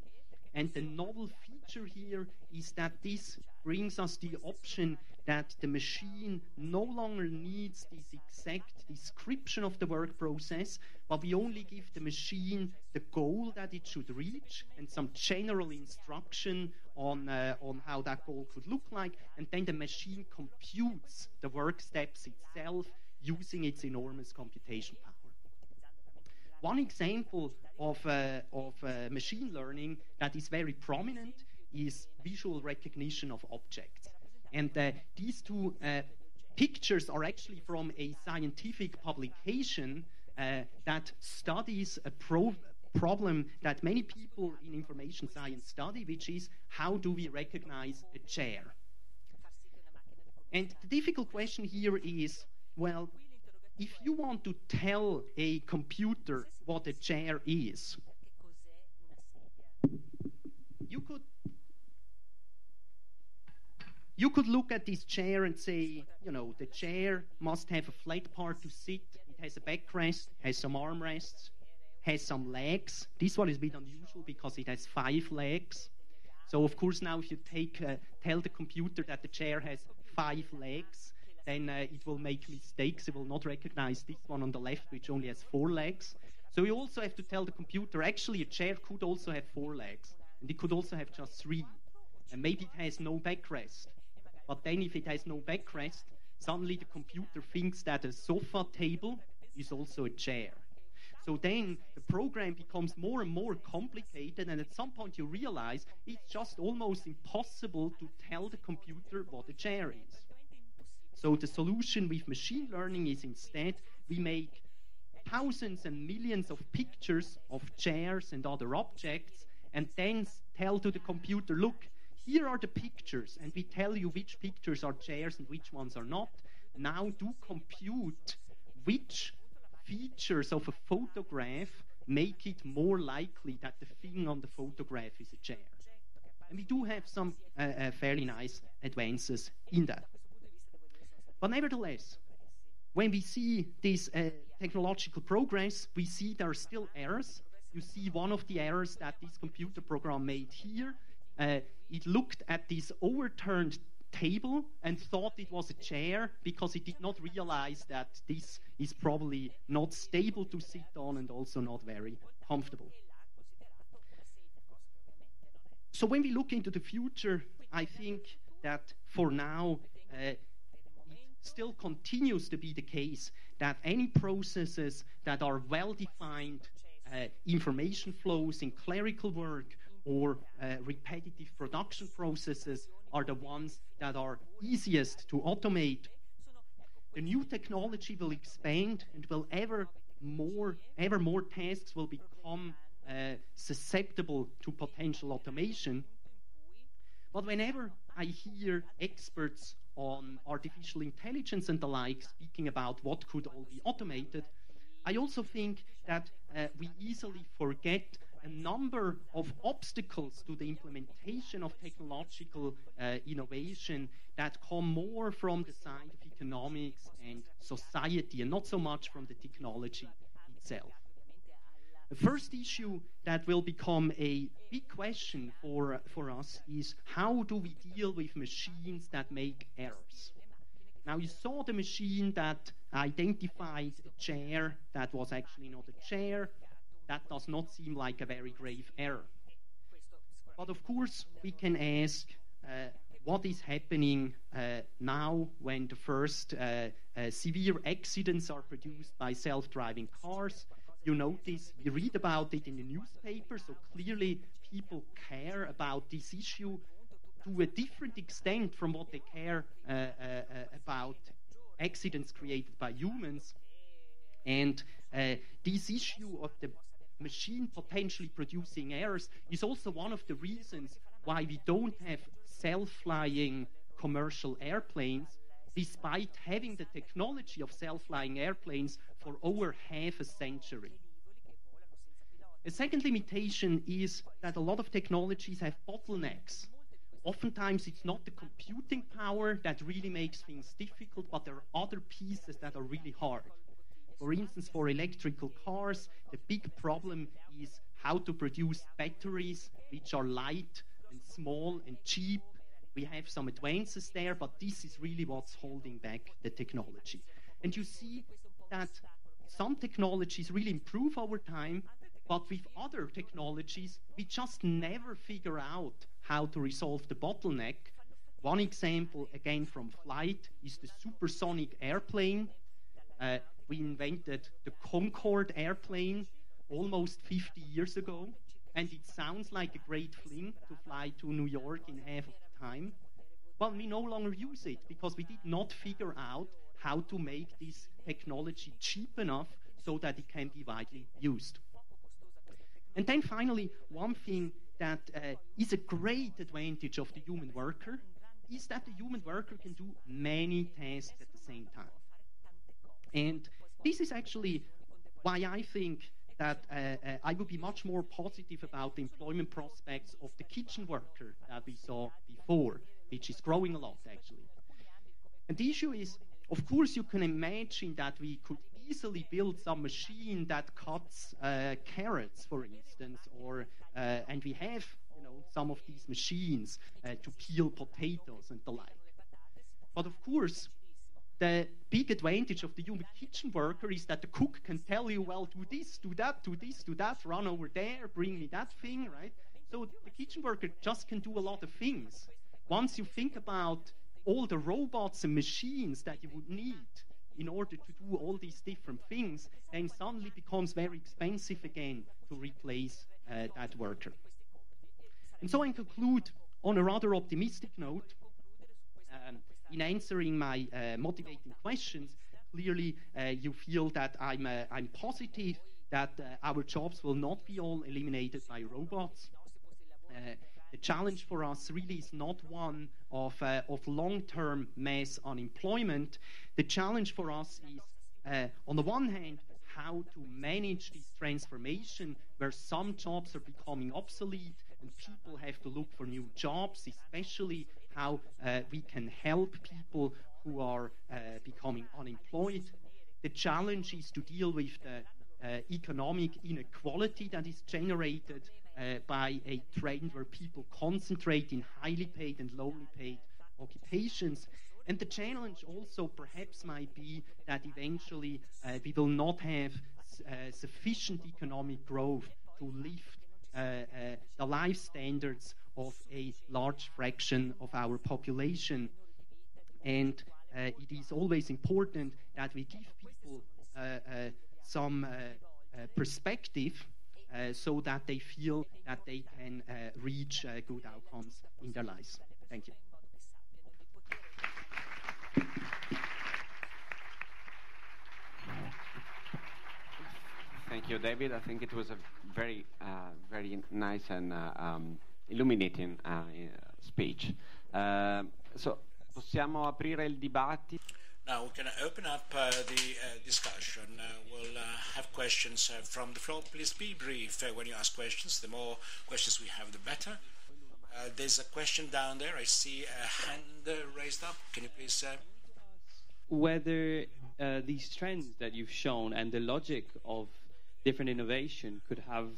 and the novel feature here is that this brings us the option that the machine no longer needs this exact description of the work process, but we only give the machine the goal that it should reach and some general instruction on how that goal could look like, and then the machine computes the work steps itself using its enormous computation power. One example of machine learning that is very prominent is visual recognition of objects. And these two pictures are actually from a scientific publication that studies a problem that many people in information science study, which is how do we recognize a chair? And the difficult question here is, well, if you want to tell a computer what a chair is, you could look at this chair and say, you know, the chair must have a flat part to sit. It has a backrest, has some armrests, has some legs. This one is a bit unusual because it has 5 legs. So, of course, now if you tell the computer that the chair has 5 legs, then it will make mistakes. It will not recognize this one on the left, which only has 4 legs. So you also have to tell the computer, actually, a chair could also have 4 legs. And it could also have just 3. And maybe it has no backrest. But then if it has no backrest, suddenly the computer thinks that a sofa table is also a chair. So then the program becomes more and more complicated, and at some point you realize it's just almost impossible to tell the computer what a chair is. So the solution with machine learning is instead we make thousands and millions of pictures of chairs and other objects, and then tell to the computer, look, here are the pictures, and we tell you which pictures are chairs and which ones are not. Now do compute which features of a photograph make it more likely that the thing on the photograph is a chair. And we do have some fairly nice advances in that. But nevertheless, when we see this technological progress, we see there are still errors. You see one of the errors that this computer program made here. It looked at this overturned table and thought it was a chair because it did not realize that this is probably not stable to sit on and also not very comfortable. So when we look into the future, I think that for now it still continues to be the case that any processes that are well-defined information flows in clerical work or repetitive production processes are the ones that are easiest to automate. The new technology will expand and will ever more tasks will become susceptible to potential automation. But whenever I hear experts on artificial intelligence and the like speaking about what could all be automated, I also think that we easily forget a number of obstacles to the implementation of technological innovation that come more from the side of economics and society and not so much from the technology itself. The first issue that will become a big question for us is how do we deal with machines that make errors? Now, you saw the machine that identified a chair that was actually not a chair. That does not seem like a very grave error. But of course, we can ask what is happening now when the first severe accidents are produced by self-driving cars. You notice, we read about it in the newspaper, so clearly people care about this issue to a different extent from what they care about accidents created by humans. And this issue of the machine potentially producing errors is also one of the reasons why we don't have self-flying commercial airplanes, despite having the technology of self-flying airplanes for over half a century. A second limitation is that a lot of technologies have bottlenecks. Oftentimes it's not the computing power that really makes things difficult, but there are other pieces that are really hard. For instance, for electrical cars, the big problem is how to produce batteries which are light and small and cheap. We have some advances there, but this is really what's holding back the technology. And you see that some technologies really improve over time, but with other technologies, we just never figure out how to resolve the bottleneck. One example, again from flight, is the supersonic airplane. We invented the Concorde airplane almost 50 years ago, and it sounds like a great thing to fly to New York in half of the time. But we no longer use it because we did not figure out how to make this technology cheap enough so that it can be widely used. And then finally, one thing that is a great advantage of the human worker is that the human worker can do many tasks at the same time. And this is actually why I think that I would be much more positive about the employment prospects of the kitchen worker that we saw before, which is growing a lot, actually. And the issue is, of course, you can imagine that we could easily build some machine that cuts carrots, for instance, or and we have, some of these machines to peel potatoes and the like. But of course, the big advantage of the human kitchen worker is that the cook can tell you, well, do this, do that, do this, do that, run over there, bring me that thing, right? So the kitchen worker just can do a lot of things. Once you think about all the robots and machines that you would need in order to do all these different things, then suddenly becomes very expensive again to replace that worker. And so I conclude on a rather optimistic note. In answering my motivating questions, clearly you feel that I'm positive that our jobs will not be all eliminated by robots. The challenge for us really is not one of long-term mass unemployment. The challenge for us is, on the one hand, how to manage this transformation where some jobs are becoming obsolete and people have to look for new jobs, especially how we can help people who are becoming unemployed. The challenge is to deal with the economic inequality that is generated by a trend where people concentrate in highly paid and lowly paid occupations. And the challenge also perhaps might be that eventually we will not have sufficient economic growth to lift the life standards of a large fraction of our population. And it is always important that we give people some perspective so that they feel that they can reach good outcomes in their lives. Thank you. Thank you, David. I think it was a very, very nice and illuminating speech. So, possiamo aprire il dibattito. Now we're going to open up the discussion. We'll have questions from the floor. Please be brief when you ask questions. The more questions we have, the better. There's a question down there. I see a hand raised up. Can you please... Whether these trends that you've shown and the logic of different innovation could have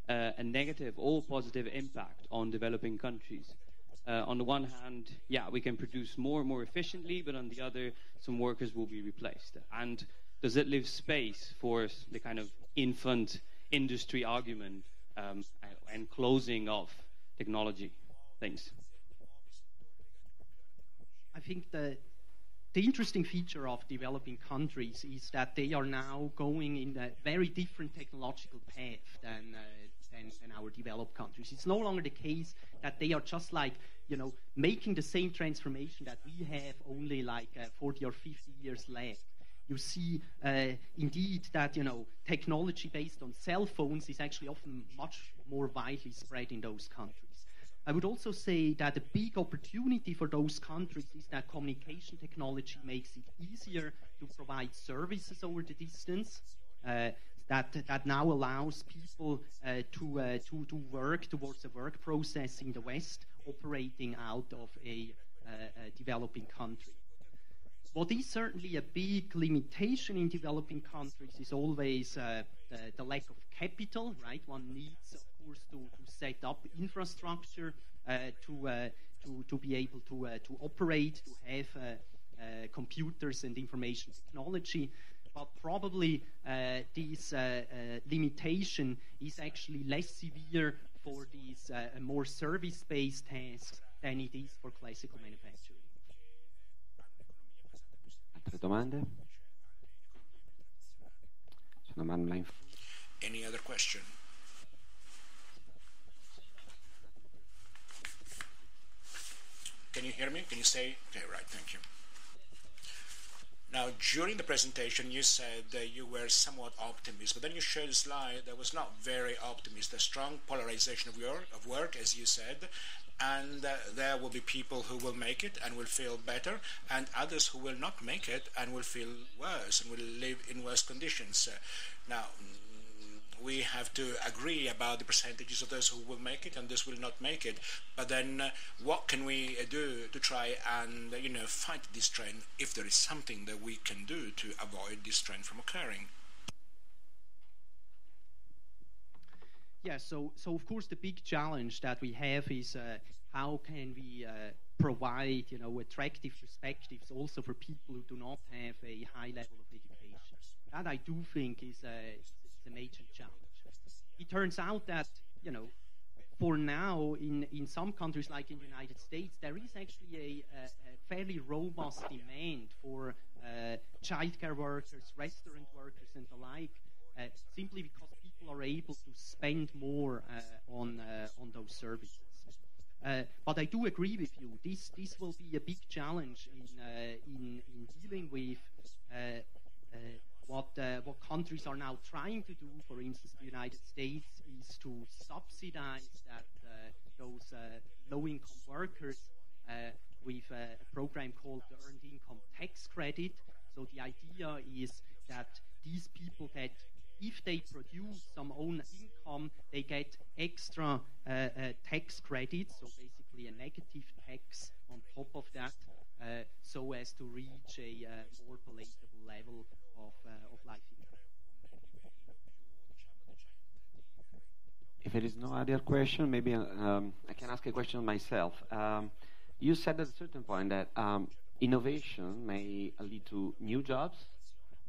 a negative or positive impact on developing countries. On the one hand, we can produce more efficiently, but on the other, some workers will be replaced. And does it leave space for the kind of infant industry argument and closing of technology? Thanks. I think the interesting feature of developing countries is that they are now going in a very different technological path than our developed countries. It's no longer the case that they are just like, making the same transformation that we have only like 40 or 50 years left. You see, indeed, that, technology based on cell phones is actually often much more widely spread in those countries. I would also say that a big opportunity for those countries is that communication technology makes it easier to provide services over the distance. That now allows people to work towards a work process in the West, operating out of a developing country. What is certainly a big limitation in developing countries is always the lack of capital, right? One needs, of course, to set up infrastructure to be able to operate, to have computers and information technology. But probably this limitation is actually less severe for these more service-based tasks than it is for classical manufacturing. Altre domande? Any other question? Can you hear me? Can you say? Okay, right, thank you. Now, during the presentation, you said that you were somewhat optimistic, but then you showed a slide that was not very optimistic. A strong polarization of work, as you said, and there will be people who will make it and will feel better, and others who will not make it and will feel worse and will live in worse conditions. Now, we have to agree about the percentages of those who will make it and those who will not make it. But then what can we do to try and fight this trend, if there is something that we can do to avoid this trend from occurring? Yeah, so of course the big challenge that we have is how can we provide attractive perspectives also for people who do not have a high level of education. That I do think is a major challenge. It turns out that for now in some countries like in the United States there is actually a fairly robust demand for childcare workers, restaurant workers, and the like, simply because people are able to spend more on those services. But I do agree with you. This will be a big challenge in dealing with what countries are now trying to do. For instance, the United States is to subsidize those low-income workers with a program called the Earned Income Tax Credit. So the idea is that these people get, if they produce some own income, they get extra tax credits, so basically a negative tax on top of that, so as to reach a more palatable level of life income. If there is no other question, maybe I can ask a question myself. You said at a certain point that innovation may lead to new jobs,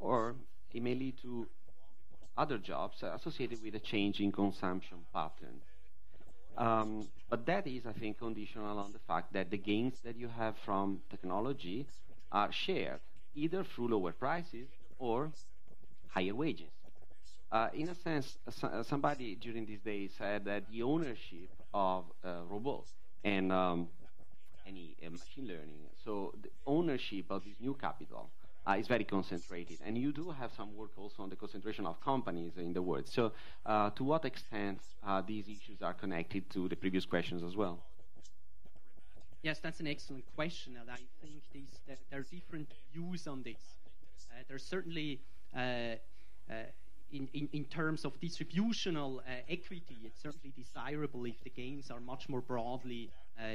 or it may lead to other jobs associated with a change in consumption pattern. But that is, I think, conditional on the fact that the gains that you have from technology are shared, either through lower prices or higher wages. In a sense, somebody during these days said that the ownership of robots and any machine learning, so the ownership of this new capital is very concentrated, and you do have some work also on the concentration of companies in the world. So to what extent these issues are connected to the previous questions as well? Yes, that's an excellent question, and I think there are different views on this. There's certainly, in terms of distributional equity, it's certainly desirable if the gains are much more broadly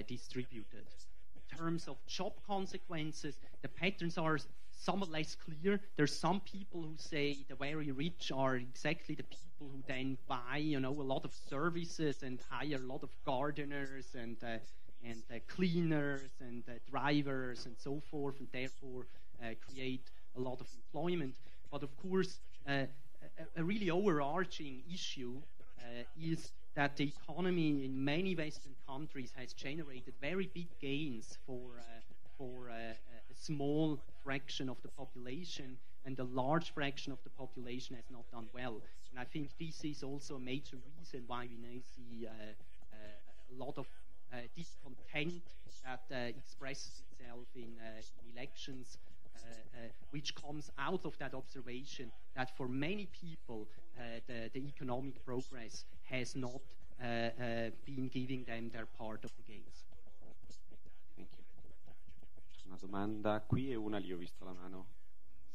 distributed. In terms of job consequences, the patterns are somewhat less clear. There's some people who say the very rich are exactly the people who then buy, a lot of services and hire a lot of gardeners and cleaners and drivers and so forth, and therefore create a lot of employment. But of course, a really overarching issue is that the economy in many Western countries has generated very big gains for a small fraction of the population, and a large fraction of the population has not done well. And I think this is also a major reason why we now see a lot of discontent that expresses itself in elections, which comes out of that observation that for many people the economic progress has not been giving them their part of the gains. Thank you. Una domanda qui e una lì, ho visto la mano.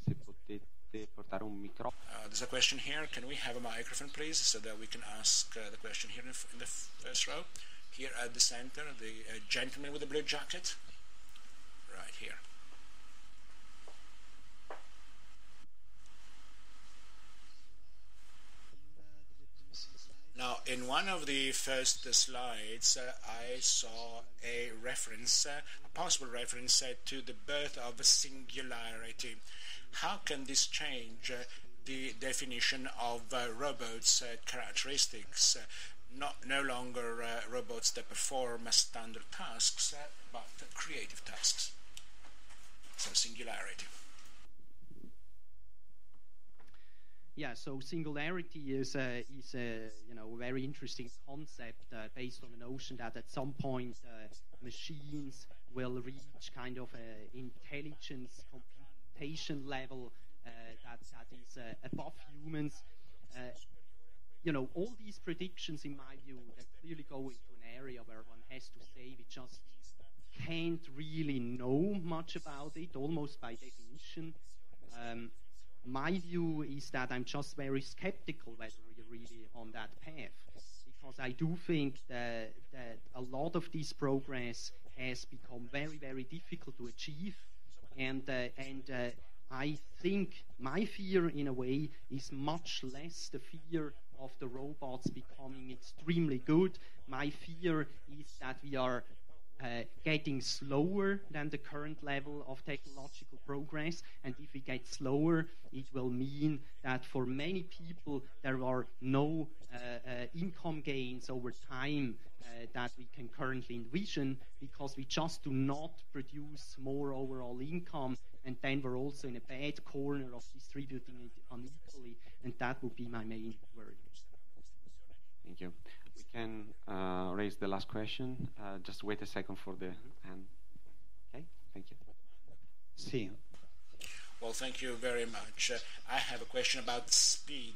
Se potete portare un microfono. There's a question here. Can we have a microphone, please, so that we can ask the question here in the first row? Here at the center, the gentleman with the blue jacket. Right here. Now, in one of the first slides, I saw a reference, a possible reference to the birth of singularity. How can this change the definition of robots' characteristics? No longer robots that perform standard tasks, but creative tasks. So singularity. Yeah, so singularity is a very interesting concept based on the notion that at some point machines will reach kind of a intelligence computation level that is above humans. All these predictions, in my view, they clearly go into an area where one has to say we just can't really know much about it, almost by definition. my view is that I'm just very skeptical whether we're really on that path, because I do think that a lot of this progress has become very, very difficult to achieve, and I think my fear, in a way, is much less the fear of the robots becoming extremely good. My fear is that we are getting slower than the current level of technological progress, and if we get slower, it will mean that for many people there are no income gains over time that we can currently envision, because we just do not produce more overall income, and then we're also in a bad corner of distributing it unequally, and that would be my main worry. Thank you. We can raise the last question. Just wait a second for the hand. Okay, thank you. Sì. Well, thank you very much. I have a question about speed.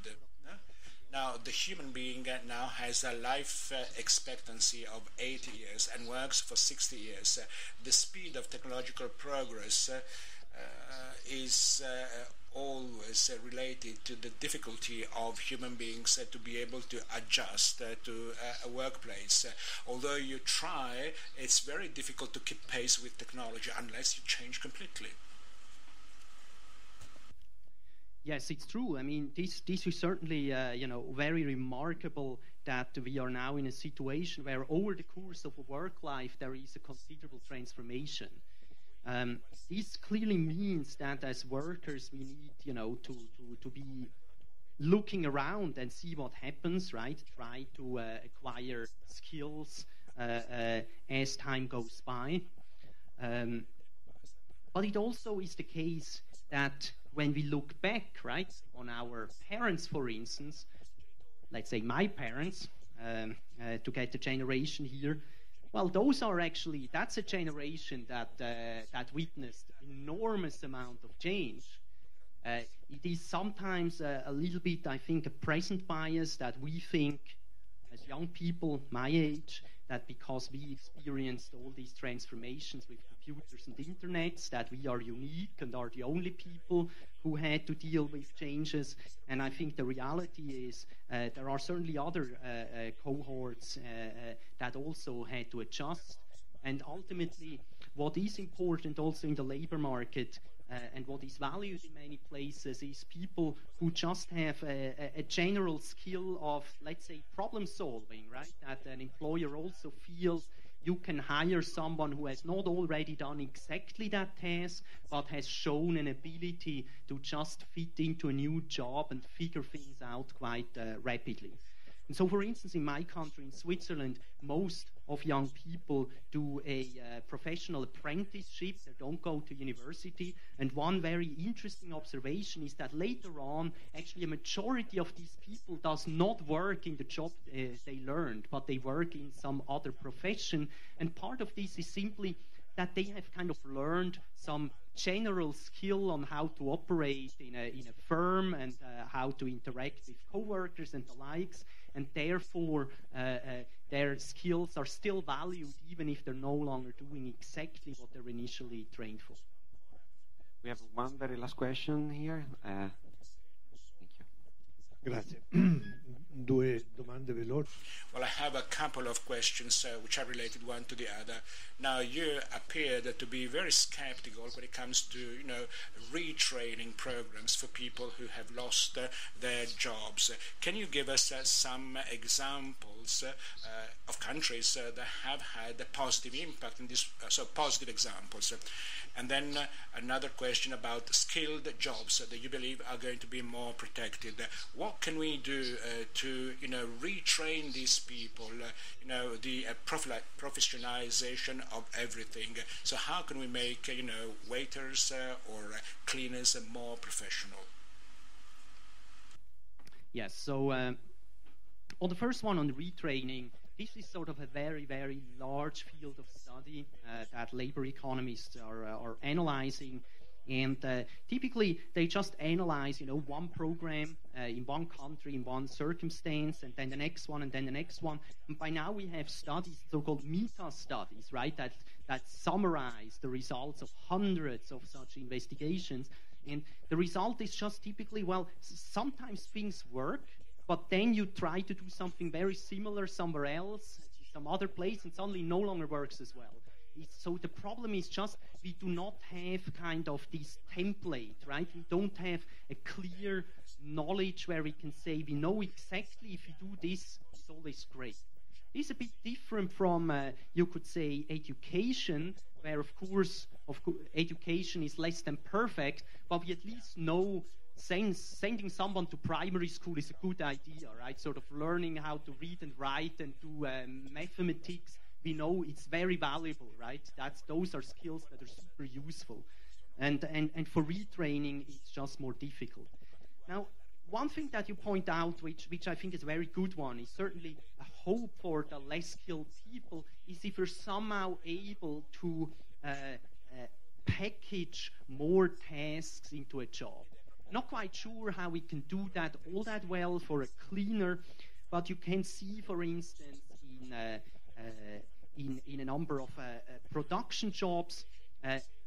Now, the human being now has a life expectancy of 80 years and works for 60 years. The speed of technological progress is always related to the difficulty of human beings to be able to adjust to a workplace. Although you try, it's very difficult to keep pace with technology unless you change completely. Yes, it's true. I mean, this is certainly, very remarkable that we are now in a situation where over the course of a work life there is a considerable transformation. This clearly means that as workers we need, to be looking around and see what happens, right? Try to acquire skills as time goes by. But it also is the case that when we look back, right, on our parents, for instance, let's say my parents, to get the generation here, well, that's a generation that witnessed enormous amount of change. It is sometimes a little bit, I think, a present bias that we think, as young people my age, that because we experienced all these transformations with computers and internets, that we are unique and are the only people who had to deal with changes. And I think the reality is there are certainly other cohorts that also had to adjust. And ultimately, what is important also in the labor market and what is valued in many places is people who just have a general skill of, let's say, problem solving, right? That an employer also feels you can hire someone who has not already done exactly that task, but has shown an ability to just fit into a new job and figure things out quite rapidly. And so, for instance, in my country, in Switzerland, most of young people do a professional apprenticeship. They don't go to university. And one very interesting observation is that later on, actually a majority of these people does not work in the job they learned, but they work in some other profession. And part of this is simply that they have kind of learned some general skill on how to operate in a firm and how to interact with coworkers and the likes, and therefore their skills are still valued even if they're no longer doing exactly what they're initially trained for. We have one very last question here. Thank you. Grazie. Due domande veloci. Well, I have a couple of questions which are related one to the other. Now, you appeared to be very skeptical when it comes to, retraining programs for people who have lost their jobs. Can you give us some examples of countries that have had a positive impact in this, so positive examples? And then another question about skilled jobs that you believe are going to be more protected. What can we do to, retrain these people, the professionalization of everything? So how can we make, waiters or cleaners more professional? Yes, so on the first one, on the retraining, this is sort of a very, very large field of study that labor economists are analyzing. And typically, they just analyze, one program in one country, in one circumstance, and then the next one, and then the next one. And by now, we have studies, so-called meta-studies, right, that summarize the results of hundreds of such investigations. And the result is just typically, well, sometimes things work, but then you try to do something very similar somewhere else, some other place, and suddenly no longer works as well. So the problem is just we do not have kind of this template, right? We don't have a clear knowledge where we can say we know exactly if we do this, it's always great. This is a bit different from, you could say, education, where of course education is less than perfect, but we at least know sending someone to primary school is a good idea, right? Sort of learning how to read and write and do mathematics. We know it's very valuable, right? Those are skills that are super useful. And for retraining, it's just more difficult. Now, one thing that you point out, which I think is a very good one, is certainly a hope for the less skilled people, is if we're somehow able to package more tasks into a job. Not quite sure how we can do that all that well for a cleaner, but you can see, for instance, in a number of production jobs,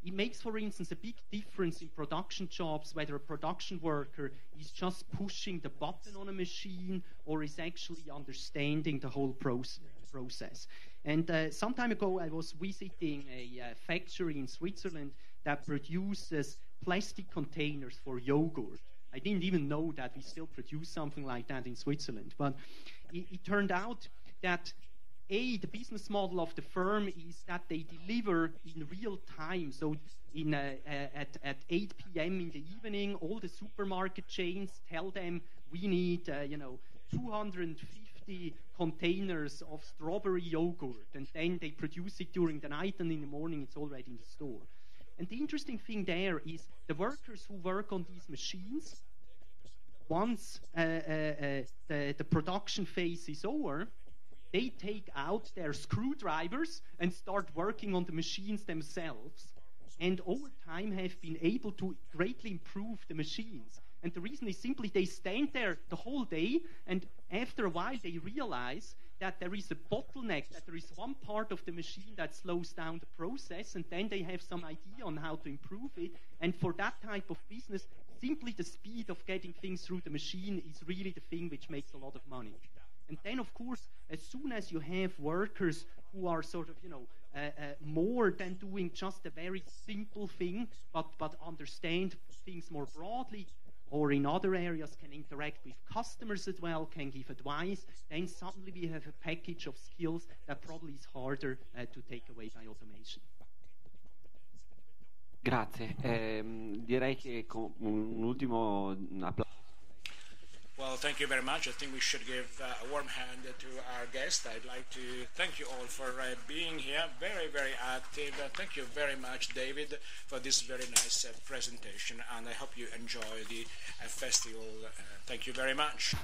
it makes, for instance, a big difference in production jobs whether a production worker is just pushing the button on a machine or is actually understanding the whole process. And some time ago, I was visiting a factory in Switzerland that produces plastic containers for yogurt. I didn't even know that we still produce something like that in Switzerland. But it turned out that the business model of the firm is that they deliver in real time. So at 8 p.m. in the evening, all the supermarket chains tell them we need 250 containers of strawberry yogurt, and then they produce it during the night, and in the morning it's already in the store. And the interesting thing there is the workers who work on these machines, once the production phase is over, they take out their screwdrivers and start working on the machines themselves, and over time have been able to greatly improve the machines. And the reason is simply they stand there the whole day, and after a while they realize that there is a bottleneck, that there is one part of the machine that slows down the process, and then they have some idea on how to improve it. And for that type of business, simply the speed of getting things through the machine is really the thing which makes a lot of money. And then, of course, as soon as you have workers who are sort of, more than doing just a very simple thing, but understand things more broadly, or in other areas can interact with customers as well, can give advice, then suddenly we have a package of skills that probably is harder to take away by automation. Grazie. Direi che con un ultimo applauso. Well, thank you very much. I think we should give a warm hand to our guest. I'd like to thank you all for being here. Very, very active. Thank you very much, David, for this very nice presentation, and I hope you enjoy the festival. Thank you very much.